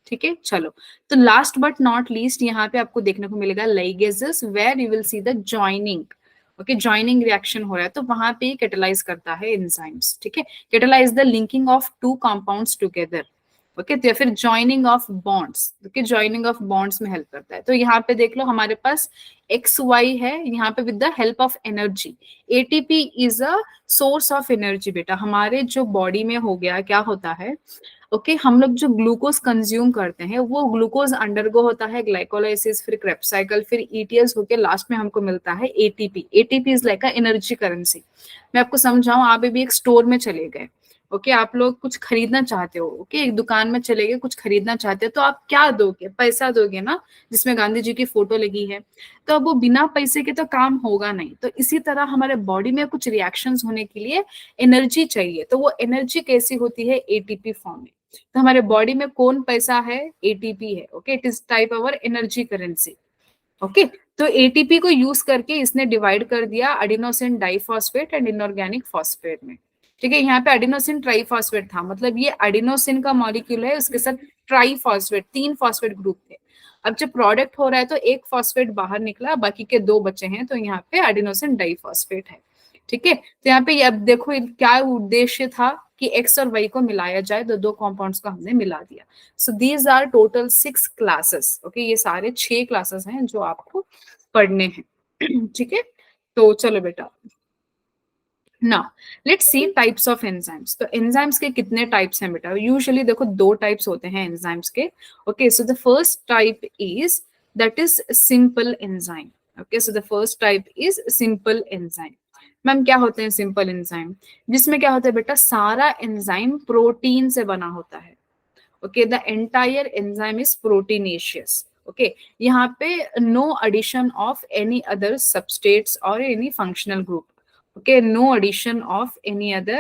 ठीक है। चलो, तो लास्ट बट नॉट लीस्ट यहाँ पे आपको देखने को मिलेगा ligases, where you will see the joining, okay, joining reaction हो रहा है, तो वहां पे कैटेलाइज करता है एंजाइम्स, ठीक है। Catalyse the linking of two compounds together, okay, तो या फिर joining of bonds, okay, joining of bonds में हेल्प करता है। तो यहाँ पे देख लो, हमारे पास XY है, यहाँ पे with the help of energy, ATP is a source of energy बेटा। हमारे जो बॉडी में हो गया, क्या होता है, ओके, हम लोग जो ग्लूकोज कंज्यूम करते हैं, वो ग्लूकोज अंडरगो होता है ग्लाइकोलाइसिस, फिर क्रेब्स साइकिल, फिर ETS होके लास्ट में हमको मिलता है ATP। ATP is like a energy currency. मैं आपको समझाऊं, आप अभी एक स्टोर में चले गए, ओके, आप लोग कुछ खरीदना चाहते हो, ओके, एक दुकान में चले गए, कुछ खरीदना चाहते हो, तो आप क्या दोगे, पैसा दोगे ना, जिसमें गांधी जी की फोटो लगी है। तो अब वो बिना पैसे के तो काम होगा नहीं। तो इसी तरह हमारे बॉडी में कुछ रिएक्शंस होने के लिए एनर्जी चाहिए, तो वो एनर्जी कैसी होती है, ATP फॉर्म में। तो हमारे बॉडी में कौन पैसा है, ATP है, okay, it is type our energy currency, okay. तो ATP को यूज करके इसने डिवाइड कर दिया adenosine diphosphate and inorganic phosphate में, ठीक है। यहाँ पे एडिनोसिन ट्राइफॉस्फेट था, मतलब ये एडिनोसिन का मॉलिक्यूल है, उसके साथ ट्राइफॉस्फेट, 3 फॉस्फेट ग्रुप थे। अब जब प्रोडक्ट हो रहा है तो एक फॉस्फेट बाहर निकला, बाकी के 2 बचे हैं, तो यहाँ पे एडिनोसिन डाइफॉस्फेट है, ठीक है। तो यहाँ पे अब देखो क्या उद्देश्य था कि X और Y को मिलाया जाए, तो 2 कंपाउंड्स को हमने मिला दिया। So these are total 6 classes, okay, ये सारे 6 क्लासेस हैं जो आपको पढ़ने हैं, ठीक है। तो चलो बेटा, now let's see types of enzymes. तो एंजाइम्स के कितने टाइप्स हैं बेटा, यूजुअली देखो 2 टाइप्स होते हैं एंजाइम्स के, okay. So the first type is, that is simple enzyme, okay. So the first type is simple enzyme. Ma'am क्या होते हैं सिंपल एंजाइम, जिसमें क्या होता है बेटा, सारा एंजाइम प्रोटीन से बना होता है, okay, the entire enzyme is proteinaceous, okay. यहाँ पे no addition of any other substrates और any functional group, okay, no addition of any other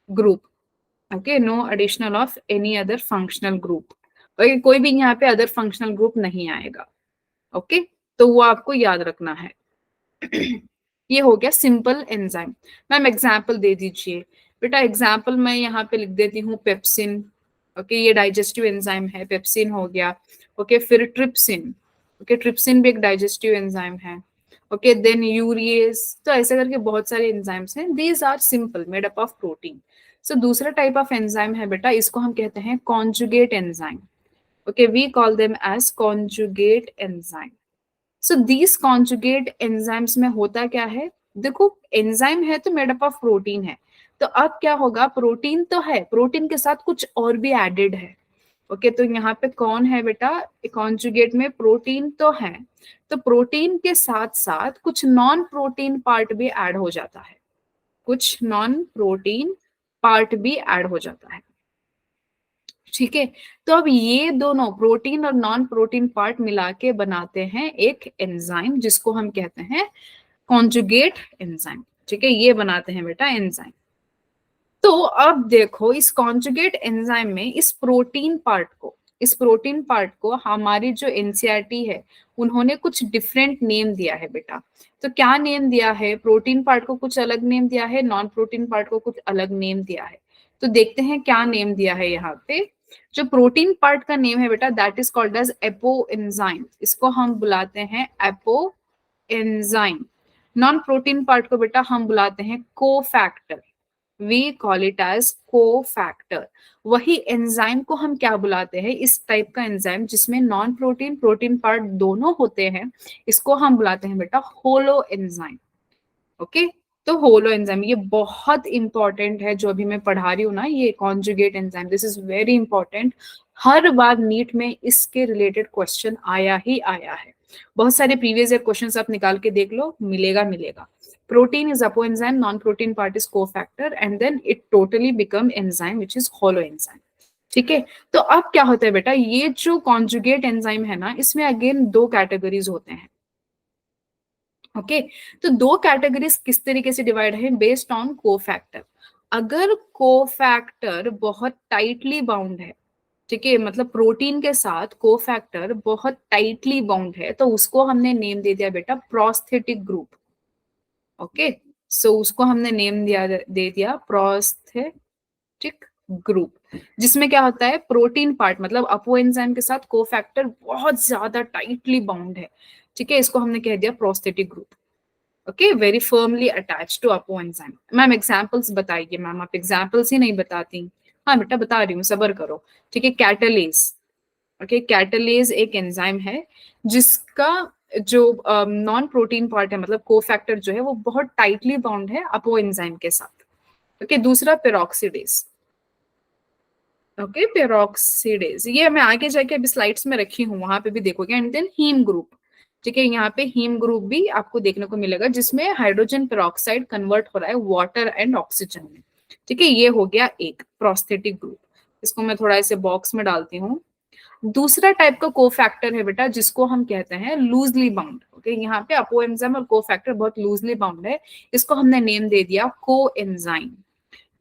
group, okay, no additional of any other functional group, okay, कोई भी यहाँ पे other functional group नहीं आएगा, okay, तो वो आपको याद रखना है। ये हो गया सिंपल एंजाइम। मैम एग्जाम्पल दे दीजिए बेटा, एग्जाम्पल मैं यहाँ पे लिख देती हूँ पेप्सिन, ओके, ये डाइजेस्टिव एंजाइम है, पेप्सिन हो गया। ओके, फिर ट्रिप्सिन, ओके, ट्रिप्सिन भी एक डाइजेस्टिव एंजाइम है। ओके, देन यूरिएस, तो ऐसे करके बहुत सारे एंजाइम्स हैं, these are simple made up of protein. So दूसरा टाइप ऑफ एंजाइम है बेटा, इसको हम कहते हैं conjugate enzyme. Okay, we call them as conjugate enzyme. So these conjugate enzymes में होता क्या है, देखो एंजाइम है तो मेड अप ऑफ प्रोटीन है, तो अब क्या होगा, प्रोटीन तो है, प्रोटीन के साथ कुछ और भी एडेड है। ओके, तो यहाँ पे कौन है बेटा, कॉन्जुगेट में प्रोटीन तो है, तो प्रोटीन के साथ साथ कुछ नॉन प्रोटीन पार्ट भी ऐड हो जाता है, कुछ नॉन प्रोटीन पार्ट भी ऐड हो जाता है। ठीक है, तो अब ये दोनों प्रोटीन और नॉन प्रोटीन पार्ट मिला के बनाते हैं एक एंजाइम, जिसको हम कहते हैं कॉन्जुगेट एंजाइम। ठीक है, ये बनाते हैं बेटा एंजाइम। तो अब देखो इस कॉन्जुगेट एंजाइम में इस प्रोटीन पार्ट को हमारी जो एनसीईआरटी है उन्होंने कुछ डिफरेंट नेम दिया है बेटा। तो क्या नेम दिया है, प्रोटीन पार्ट को कुछ अलग नेम दिया है, नॉन प्रोटीन पार्ट को कुछ अलग नेम दिया है। तो देखते हैं क्या नेम दिया है यहाँ पे। जो प्रोटीन पार्ट का नेम है बेटा, that is called as apoenzyme, इसको हम बुलाते हैं apoenzyme. Non protein part को बेटा हम बुलाते हैं cofactor, we call it as cofactor. वही एंजाइम को हम क्या बुलाते हैं, इस टाइप का एंजाइम जिसमें नॉन प्रोटीन प्रोटीन पार्ट दोनों होते हैं, इसको हम बुलाते हैं बेटा होलो एंजाइम। ओके, तो होलो एंजाइम ये बहुत इंपॉर्टेंट है, जो अभी मैं पढ़ा रही हूँ ना, ये conjugate enzyme, this is very important. हर बार नीट में इसके रिलेटेड क्वेश्चन आया ही आया है, बहुत सारे प्रीवियस ईयर क्वेश्चंस आप निकाल के देख लो, मिलेगा मिलेगा। Protein is apoenzyme, non-protein part is cofactor, and then it totally become enzyme which is holoenzyme। ठीक है, तो अब क्या होता है बेटा, ये जो कॉन्जुगेट एंजाइम है ना, इसमें अगेन दो कैटेगरीज होते हैं। ओके, तो दो कैटेगरीज किस तरीके से डिवाइड है, बेस्ड ऑन कोफैक्टर। अगर कोफैक्टर बहुत टाइटली बाउंड है, ठीक है, मतलब प्रोटीन के साथ कोफैक्टर बहुत टाइटली बाउंड है, तो उसको हमने नेम दे दिया बेटा प्रोस्थेटिक ग्रुप। ओके, सो उसको हमने नेम दे दिया प्रोस्थेटिक ग्रुप, जिसमें क्या होता है, प्रोटीन पार्ट मतलब अपो एंजाइम के साथ कोफैक्टर बहुत ज्यादा टाइटली बाउंड है। ठीक है, इसको हमने कह दिया prosthetic group. Okay, very firmly attach to apoenzyme. Ma'am examples बताइए, मैम आप एग्जांपल्स ही नहीं बताती। हाँ बेटा बता रही हूँ, सबर करो। ठीक है, कैटलेज। ओके, कैटलेज एक एंजाइम है जिसका जो नॉन प्रोटीन पार्ट है मतलब कोफैक्टर जो है वो बहुत टाइटली बाउंड है अपो एंजाइम के साथ। ओके, दूसरा पेरोक्सीडेज। ओके, पेरोक्सीडेज ये मैं आगे जाके अभी स्लाइड्स में रखी हूँ, वहां पे भी देखोगे। And then haem group. ठीक है, यहाँ पे हीम ग्रुप भी आपको देखने को मिलेगा, जिसमें हाइड्रोजन पेरोक्साइड कन्वर्ट हो रहा है वाटर एंड ऑक्सीजन में। ठीक है, ये हो गया एक प्रोस्थेटिक ग्रुप। इसको मैं थोड़ा ऐसे बॉक्स में डालती हूँ। दूसरा टाइप का कोफैक्टर है बेटा, जिसको हम कहते हैं लूजली बाउंड। ओके, यहाँ पे अपो एंजाइम और कोफैक्टर बहुत लूजली बाउंड है, इसको हमने नेम दे दिया coenzyme.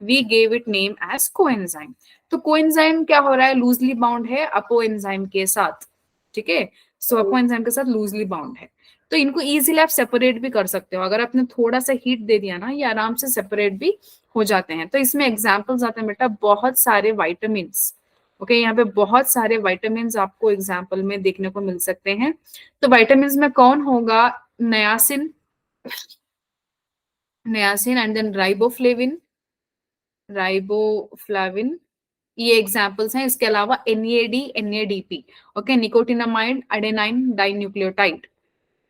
We gave it name as coenzyme. तो कोएंजाइम क्या हो रहा है, लूजली बाउंड है अपो एंजाइम के साथ। ठीक है, सो अपो एंजाइम के साथ लूजली बाउंड है, तो इनको इजीली आप सेपरेट भी कर सकते हो। अगर आपने थोड़ा सा हीट दे दिया ना, ये आराम से सेपरेट भी हो जाते हैं। तो इसमें एग्जाम्पल्स आते हैं बेटा बहुत सारे वाइटामिन। ओके, यहाँ पे बहुत सारे वाइटामिन आपको एग्जाम्पल में देखने को मिल सकते हैं। तो वाइटामिन में कौन होगा, नयासिन, नयासिन एंड देन राइबोफ्लाविन, ये एग्जाम्पल्स हैं। इसके अलावा NAD, NADP, okay, nicotinamide adenine dinucleotide.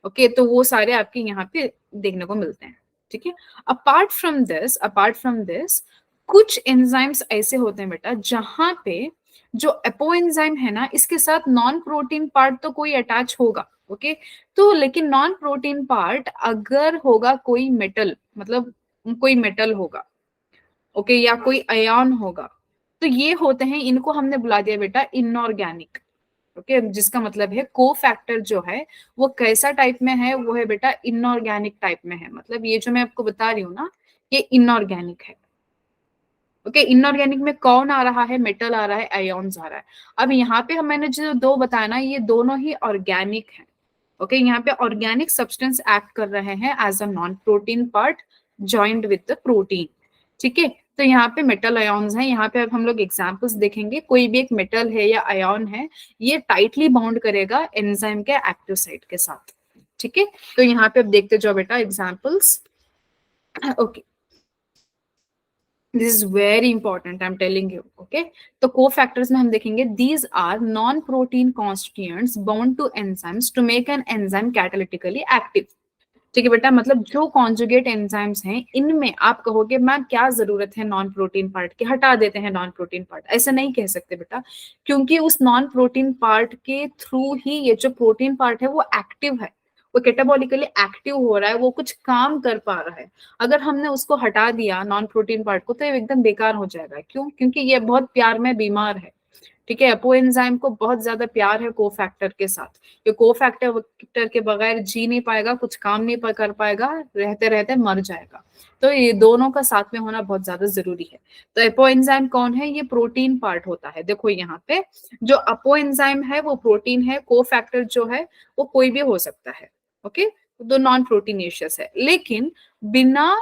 Okay, तो वो सारे आपके यहाँ पे देखने को मिलते हैं। ठीक है, अपार्ट फ्रॉम दिस कुछ एंजाइम्स ऐसे होते हैं बेटा, जहां पे जो एपो एंजाइम है ना, इसके साथ नॉन प्रोटीन पार्ट तो कोई अटैच होगा। ओके, तो लेकिन नॉन प्रोटीन पार्ट अगर होगा कोई मेटल, मतलब कोई मेटल होगा, ओके, या कोई अयन होगा, तो ये होते हैं, इनको हमने बुला दिया बेटा इनऑर्गेनिक। ओके, जिसका मतलब है को फैक्टर जो है वो कैसा टाइप में है, वो है बेटा इनऑर्गेनिक टाइप में है। मतलब ये जो मैं आपको बता रही हूँ ना, ये इनऑर्गेनिक है। ओके, इनऑर्गेनिक में कौन आ रहा है, मेटल आ रहा है, आयोन्स आ रहा है। अब यहाँ पे हम मैंने जो दो बताया ना, ये दोनों ही ऑर्गेनिक है। ओके, यहाँ पे ऑर्गेनिक सब्सटेंस एक्ट कर रहे हैं as a non protein part joint with the protein. ठीक है, तो यहाँ पे मेटल आयॉन्स हैं, यहाँ पे अब हम लोग एग्जांपल्स देखेंगे। कोई भी एक मेटल है या आयॉन है, ये टाइटली बाउंड करेगा एंजाइम के एक्टिव साइट के साथ। ठीक है, तो यहाँ पे अब देखते जाओ बेटा examples. Okay, this is very important, I am telling you. Okay, तो को फैक्टर्स में हम देखेंगे, these are non protein constituents bound to enzymes to make an enzyme catalytically active. ठीक है बेटा, मतलब जो कॉन्जुगेट एंजाइम्स हैं, इनमें आप कहोगे मैम क्या जरूरत है नॉन प्रोटीन पार्ट की, हटा देते हैं नॉन प्रोटीन पार्ट। ऐसा नहीं कह सकते बेटा, क्योंकि उस नॉन प्रोटीन पार्ट के थ्रू ही ये जो प्रोटीन पार्ट है वो एक्टिव है, वो कैटाबॉलिकली एक्टिव हो रहा है, वो कुछ काम कर पा रहा है। अगर हमने उसको हटा दिया नॉन प्रोटीन पार्ट को, तो ये एकदम बेकार हो जाएगा। क्यों? क्योंकि ये बहुत प्यार में बीमार है। ठीक है, अपो एंजाइम को बहुत ज्यादा प्यार है कोफैक्टर के साथ। ये कोफैक्टर के बगैर जी नहीं पाएगा, कुछ काम नहीं कर पाएगा, रहते रहते मर जाएगा। तो ये दोनों का साथ में होना बहुत ज्यादा जरूरी है। तो अपो एंजाइम कौन है? ये प्रोटीन पार्ट होता है। देखो यहाँ पे जो अपो एंजाइम है वो प्रोटीन है, कोफैक्टर जो है वो कोई भी हो सकता है। ओके, तो नॉन प्रोटीनेशियस है, लेकिन बिना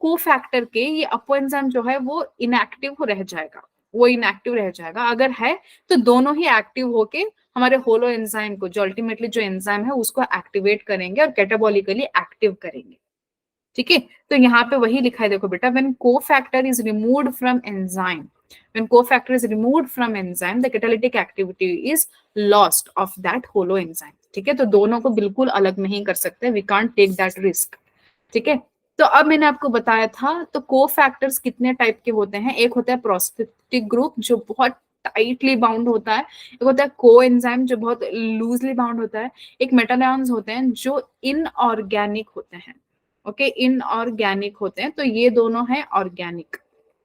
कोफैक्टर के ये अपो एंजाइम जो है वो इनएक्टिव रह जाएगा, वो इनएक्टिव रह जाएगा। अगर है तो दोनों ही एक्टिव होके हमारे होलो एंजाइम को, जो अल्टीमेटली जो एंजाइम है उसको एक्टिवेट करेंगे और कैटाबॉलिकली एक्टिव करेंगे। ठीक है, तो यहाँ पे वही लिखा है, देखो बेटा, when cofactor is removed from enzyme, when cofactor is removed from enzyme the catalytic activity is lost of that holo enzyme. ठीक है, तो दोनों को बिल्कुल अलग नहीं कर सकते, we can't take that risk. ठीक है, तो अब मैंने आपको बताया था, तो कोफैक्टर्स कितने टाइप के होते हैं? एक होता है प्रोस्थेटिक ग्रुप जो बहुत टाइटली बाउंड होता है, एक होता है कोएंजाइम जो बहुत लूजली बाउंड होता है, एक मेटालियंस होते हैं जो इनऑर्गेनिक होते हैं। ओके, इनऑर्गेनिक होते हैं, तो ये दोनों है ऑर्गेनिक।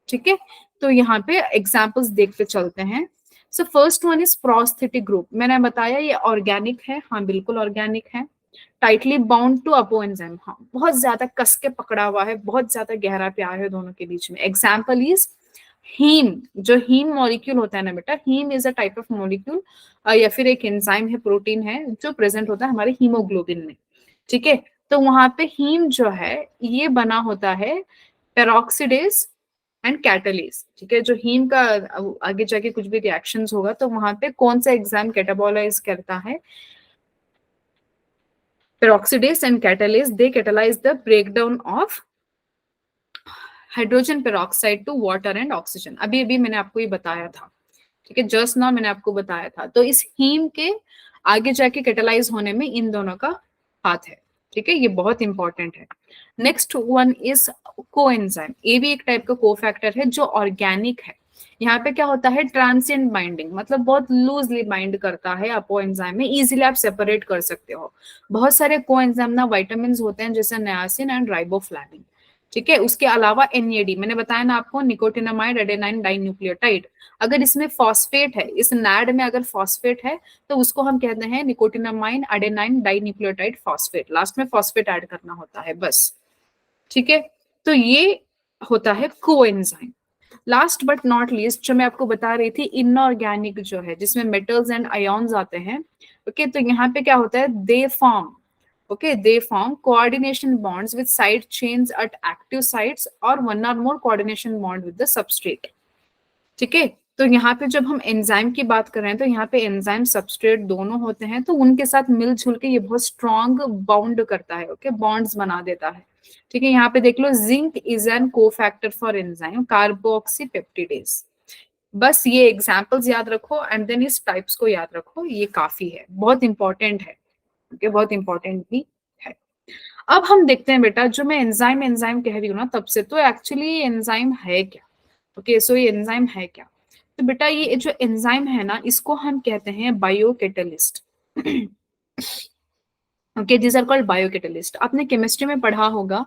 ठीक है, तो यहाँ पे एग्जांपल्स देखते चलते हैं। So first one is prosthetic group. मैंने बताया ये ऑर्गेनिक है, हाँ बिल्कुल ऑर्गेनिक है। टाइटली बाउंड टू अपो एंजाइम, हाँ बहुत ज्यादा कस के पकड़ा हुआ है, बहुत ज्यादा गहरा प्यार है दोनों के बीच में। Example is haem. जो हीम मॉलिक्यूल होता है ना बेटा, haem is a type of molecule या फिर एक एंजाइम है, प्रोटीन है जो प्रेजेंट होता है हमारे हीमोग्लोबिन में। ठीक है, तो वहां पे हीम जो है ये बना होता है पेरोक्सीडेज एंड कैटालेज। ठीक है, जो हीम का आगे जाके कुछ भी रिएक्शंस होगा तो वहां पे कौन सा एंजाइम कैटाबोलाइज करता है? peroxidase and catalase, they catalyze the breakdown of hydrogen peroxide to water and oxygen. अभी अभी मैंने आपको ये बताया था। ठीक है, जस्ट नाउ मैंने आपको बताया था। तो इस हीम के आगे जाके कैटालाइज होने में इन दोनों का हाथ है। ठीक है, ये बहुत इंपॉर्टेंट है। Next one is coenzyme. ये भी एक टाइप का कोफैक्टर है जो ऑर्गेनिक है। यहाँ पे क्या होता है? ट्रांसिएंट बाइंडिंग, मतलब बहुत लूजली बाइंड करता है अपो एंजाइम में, इजीली आप सेपरेट कर सकते हो। बहुत सारे कोएंजाइम ना विटामिन होते हैं जैसे नियासिन एंड राइबोफ्लाविन। ठीक है, उसके अलावा एनएडी, मैंने बताया ना आपको, निकोटिनामाइड एडेनाइन डाइन्यूक्लियोटाइड। अगर इसमें फॉस्फेट है, इस नैड में अगर फॉस्फेट है तो उसको हम कहते हैं निकोटिनामाइन एडेनाइन डाइन्यूक्लियोटाइड फॉस्फेट। लास्ट में फॉस्फेट ऐड करना होता है बस। ठीक है, तो ये होता है coenzyme. Last but not least जो मैं आपको बता रही थी, इनऑर्गेनिक जो है जिसमें मेटल्स एंड आयोन्स आते हैं। ओके, तो यहाँ पे क्या होता है? They form, okay, they form coordination bonds with side chains at active sites or one or more coordination bond with the substrate. ठीक है, तो यहाँ पे जब हम एंजाइम की बात कर रहे हैं तो यहाँ पे एंजाइम सबस्ट्रेट दोनों होते हैं, तो उनके साथ मिलजुल के ये बहुत स्ट्रॉन्ग बाउंड करता है। ओके, बॉन्ड्स बना देता है। ठीक है, यहाँ पे देख लो, zinc is an cofactor for enzyme carboxypeptidase. बस ये एग्जाम्पल्स याद रखो एंड देन इस टाइप्स को याद रखो, ये काफी है, बहुत इंपॉर्टेंट है। ओके, बहुत इंपॉर्टेंट भी है। अब हम देखते हैं बेटा, जो मैं एंजाइम एंजाइम कह रही हूँ ना तब से, तो एक्चुअली एंजाइम है क्या? ओके, सो ये एंजाइम है क्या? तो बेटा ये जो एंजाइम है ना, इसको हम कहते हैं biocatalyst. Okay, these are called biocatalyst. आपने केमिस्ट्री में पढ़ा होगा,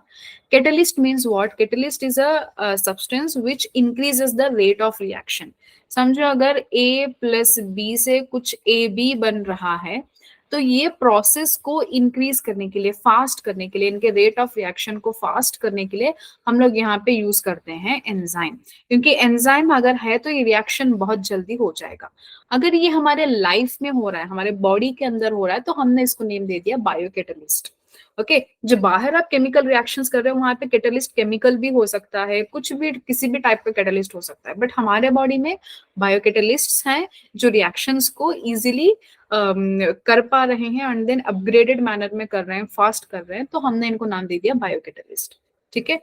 catalyst means what? Catalyst is a substance which increases the rate of reaction. समझो अगर A प्लस बी से कुछ AB बन रहा है, तो ये प्रोसेस को इंक्रीज करने के लिए, फास्ट करने के लिए, इनके रेट ऑफ रिएक्शन को फास्ट करने के लिए हम लोग यहाँ पे यूज करते हैं एंजाइम। क्योंकि एंजाइम अगर है तो ये रिएक्शन बहुत जल्दी हो जाएगा। अगर ये हमारे लाइफ में हो रहा है, हमारे बॉडी के अंदर हो रहा है, तो हमने इसको नेम दे दिया बायोकैटलिस्ट। ओके जो बाहर आप केमिकल रिएक्शंस कर रहे हो वहां पे कैटलिस्ट केमिकल भी हो सकता है, कुछ भी किसी भी टाइप का कैटलिस्ट हो सकता है, बट हमारे बॉडी में बायो कैटलिस्ट हैं जो रिएक्शंस को इजीली कर पा रहे हैं एंड देन अपग्रेडेड मैनर में कर रहे हैं, फास्ट कर रहे हैं, तो हमने इनको नाम दे दिया बायो कैटलिस्ट। ठीक है,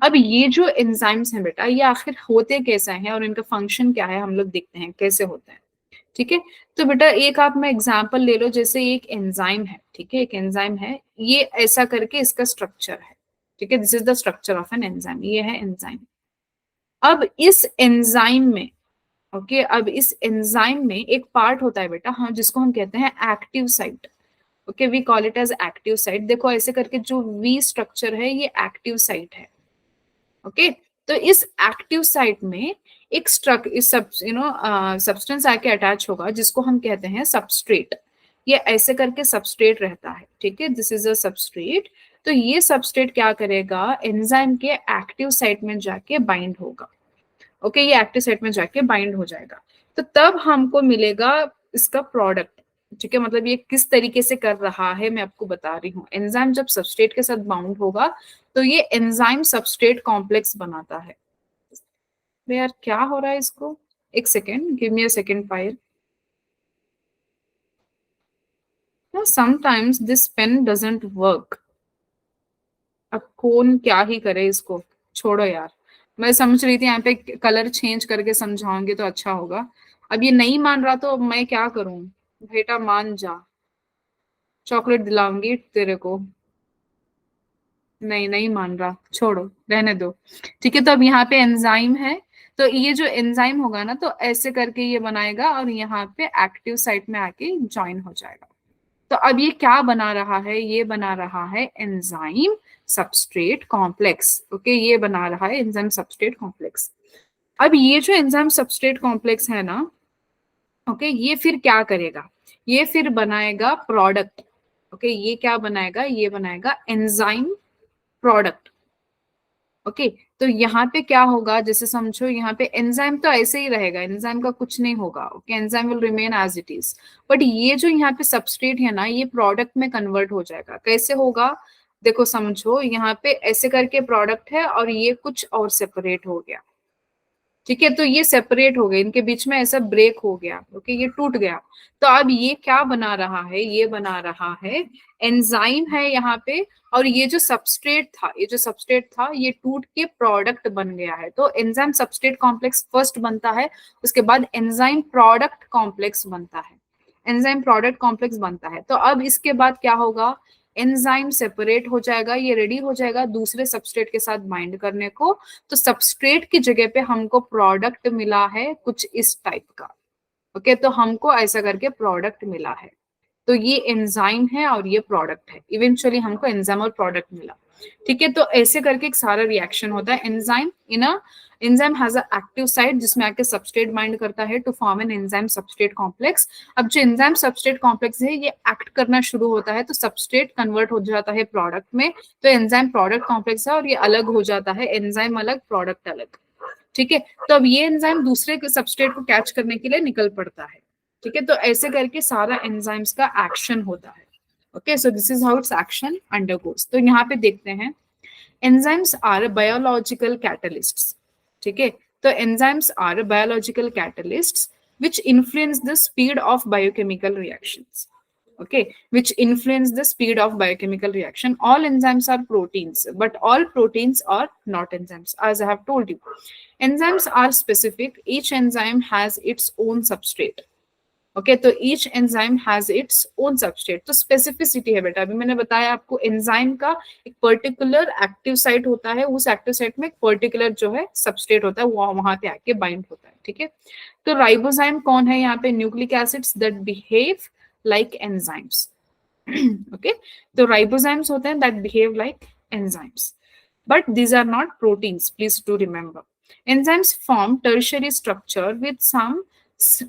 अब ये जो एंजाइम्स हैं बेटा, ये आखिर होते कैसे हैं और इनका फंक्शन क्या है, हम लोग देखते हैं कैसे होते हैं। ठीक है, तो बेटा एक आप में एग्जांपल ले लो, जैसे एक एंजाइम है, ठीक है, एक एंजाइम है, ये ऐसा करके इसका स्ट्रक्चर है। ठीक है, this is the structure of an enzyme, ये है एंजाइम। अब इस एंजाइम में, ओके, अब इस एंजाइम में एक पार्ट होता है बेटा, हाँ, जिसको हम कहते हैं active site. Okay, we call it as active site. देखो ऐसे करके जो वी स्ट्रक्चर है ये एक्टिव साइट है। ओके, तो इस एक्टिव साइट में एक इस सब सब्सटेंस आके अटैच होगा जिसको हम कहते हैं सबस्ट्रेट। ये ऐसे करके सबस्ट्रेट रहता है। ठीक है, दिस इज अ सबस्ट्रेट। तो ये सबस्ट्रेट क्या करेगा, एंजाइम के एक्टिव साइट में जाके बाइंड होगा। ओके, ये एक्टिव साइट में जाके बाइंड हो जाएगा, तो तब हमको मिलेगा इसका प्रोडक्ट। ठीक है, मतलब ये किस तरीके से कर रहा है मैं आपको बता रही हूँ। एंजाइम जब सबस्ट्रेट के साथ बाउंड होगा तो ये एंजाइम सबस्ट्रेट कॉम्प्लेक्स बनाता है। अरे यार क्या हो रहा है इसको, एक second, give me a second Payal. Sometimes this pen doesn't work. अब कौन क्या ही करे इसको, छोड़ो यार। मैं समझ रही थी यहाँ पे कलर चेंज करके समझाऊंगी तो अच्छा होगा। अब ये नहीं मान रहा तो मैं क्या करूं। बेटा मान जा, चॉकलेट दिलाऊंगी तेरे को। नहीं नहीं मान रहा, छोड़ो, रहने दो। ठीक है, तो अब यहाँ पे एंजाइम है, तो ये जो एंजाइम होगा ना, तो ऐसे करके ये बनाएगा और यहाँ पे एक्टिव साइट में आके ज्वाइन हो जाएगा। तो अब ये क्या बना रहा है, ये बना रहा है एंजाइम सबस्ट्रेट कॉम्प्लेक्स। ओके, ये बना रहा है एंजाइम सबस्ट्रेट कॉम्प्लेक्स। अब ये जो एंजाइम सबस्ट्रेट कॉम्प्लेक्स है ना, ओके, ये फिर क्या करेगा, ये फिर बनाएगा प्रोडक्ट। ओके, ये क्या बनाएगा, ये बनाएगा एंजाइम प्रोडक्ट। ओके, तो यहाँ पे क्या होगा, जैसे समझो यहाँ पे एंजाइम तो ऐसे ही रहेगा, एंजाइम का कुछ नहीं होगा। Okay, enzyme will remain as it is, but ये जो यहाँ पे सबस्ट्रेट है ना, ये प्रोडक्ट में कन्वर्ट हो जाएगा। कैसे होगा, देखो समझो, यहाँ पे ऐसे करके प्रोडक्ट है और ये कुछ और सेपरेट हो गया। ठीक है, तो ये सेपरेट हो गए, इनके बीच में ऐसा ब्रेक हो गया। ओके, ये टूट गया। तो अब ये क्या बना रहा है, ये बना रहा है एंजाइम है यहाँ पे, और ये जो सबस्ट्रेट था, ये जो सबस्ट्रेट था ये टूट के प्रोडक्ट बन गया है। तो एंजाइम सबस्ट्रेट कॉम्प्लेक्स फर्स्ट बनता है, उसके बाद एंजाइम प्रोडक्ट कॉम्प्लेक्स बनता है। एंजाइम प्रोडक्ट कॉम्प्लेक्स बनता है, तो अब इसके बाद क्या होगा, एंजाइम सेपरेट हो जाएगा, ये रेडी हो जाएगा दूसरे सबस्ट्रेट के साथ बाइंड करने को। तो सबस्ट्रेट की जगह पे हमको प्रोडक्ट मिला है कुछ इस टाइप का। ओके, तो हमको ऐसा करके प्रोडक्ट मिला है। तो ये एंजाइम है और ये प्रोडक्ट है, इवेंचुअली हमको एंजाइम और प्रोडक्ट मिला। ठीक है, तो ऐसे करके एक सारा रिएक्शन होता है। Enzyme has a active site जिसमें आके सबस्ट्रेट बाइंड करता है to form an enzyme substrate complex. अब जो एंजाइम सबस्ट्रेट कॉम्प्लेक्स है ये एक्ट करना शुरू होता है तो सबस्ट्रेट कन्वर्ट हो जाता है प्रोडक्ट में, तो एंजाइम प्रोडक्ट कॉम्प्लेक्स है और ये अलग हो जाता है, एंजाइम अलग प्रोडक्ट अलग। ठीक है, तो अब ये एंजाइम दूसरे सबस्ट्रेट को कैच करने के लिए निकल पड़ता है। ठीक है, तो ऐसे करके सारा एंजाइम्स का एक्शन होता है। Okay, so this is how it's action undergoes. तो यहाँ पे देखते हैं, एंजाइम्स आर बायोलॉजिकल कैटलिस्ट्स। ठीक है, तो enzymes are biological catalysts which influence the speed of biochemical reactions. Okay, which influence the speed of biochemical reaction. All enzymes are proteins, but all proteins are not enzymes, as I have told you. Enzymes are specific, each enzyme has its own substrate. Okay, तो each enzyme has its own substrate. तो specificity है बेटा, अभी मैंने बताया आपको, enzyme का एक पर्टिकुलर एक्टिव साइट होता है, उस एक्टिव साइट में एक पर्टिकुलर जो है सबस्ट्रेट होता है, वो वहां पे आके बाइंड होता है। ठीक है, तो राइबोजाइम कौन है, यहाँ पे nucleic acids that behave like enzymes. Okay, तो राइबोजाइम्स होते हैं that behave like enzymes, but these are not proteins, please do remember. Enzymes form tertiary structure with some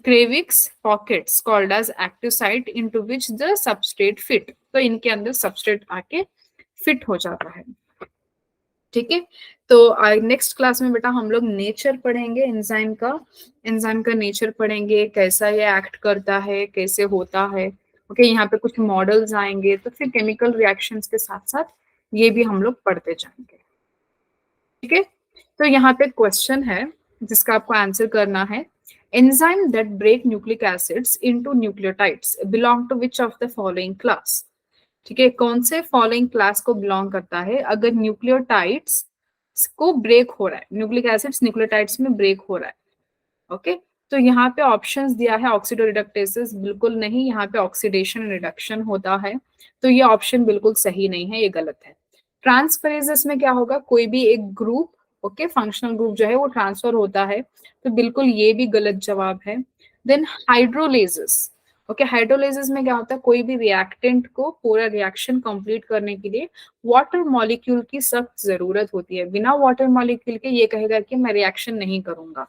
Kravitz pockets called as active site into which the substrate fit. तो इनके अंदर substrate आके fit हो जाता है। ठीक है, तो नेक्स्ट क्लास में बेटा हम लोग नेचर पढ़ेंगे एंजाइम का नेचर पढ़ेंगे, कैसा ये एक्ट करता है, कैसे होता है। ओके, यहाँ पे कुछ मॉडल्स आएंगे, तो फिर केमिकल रिएक्शंस के साथ साथ ये भी हम लोग पढ़ते जाएंगे। ठीक है, तो यहाँ पे क्वेश्चन है जिसका आपको आंसर करना है। Enzyme that break nucleic acids into nucleotides belong to which of the following class. ठीक है, कौन से फॉलोइंग क्लास को बिलोंग करता है अगर न्यूक्लियोटाइड्स को ब्रेक हो रहा है, न्यूक्लिक एसिड्स न्यूक्लियोटाइड्स में ब्रेक हो रहा है। ओके, तो यहाँ पे ऑप्शंस दिया है ऑक्सीडोरिडक्टेसेस, बिल्कुल नहीं, यहाँ पे ऑक्सीडेशन रिडक्शन होता है, तो ये ऑप्शन बिल्कुल सही नहीं है, ये गलत है। ट्रांसफरेजेस में क्या होगा, कोई भी एक ग्रुप, ओके, फंक्शनल ग्रुप जो है वो ट्रांसफर होता है, तो बिल्कुल ये भी गलत जवाब है। देन हाइड्रोलेजेस, ओके, हाइड्रोलेजेस में क्या होता है, कोई भी रिएक्टेंट को पूरा रिएक्शन कंप्लीट करने के लिए वाटर मॉलिक्यूल की सख्त जरूरत होती है, बिना वाटर मॉलिक्यूल के ये कहेगा कि मैं रिएक्शन नहीं करूंगा।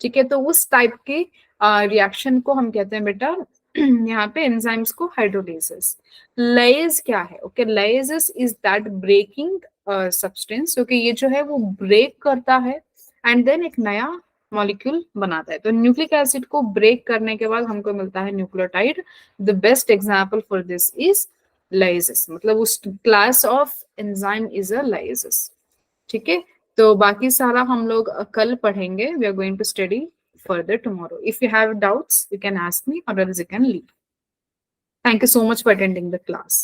ठीक है, तो उस टाइप के रिएक्शन को हम कहते हैं बेटा यहाँ पे एंजाइम्स को हाइड्रोलेसिस। लेज क्या है, okay, lysis is that breaking substance, okay, ये जो है वो ब्रेक करता है एंड देन एक नया मॉलिक्यूल बनाता है। तो न्यूक्लिक एसिड को ब्रेक करने के बाद हमको मिलता है nucleotide. The best example for this is lysis, मतलब उस class of enzyme is a lysis. ठीक है, तो बाकी सारा हम लोग कल पढ़ेंगे। We are going to study further tomorrow. If you have doubts, you can ask me or else you can leave. Thank you so much for attending the class.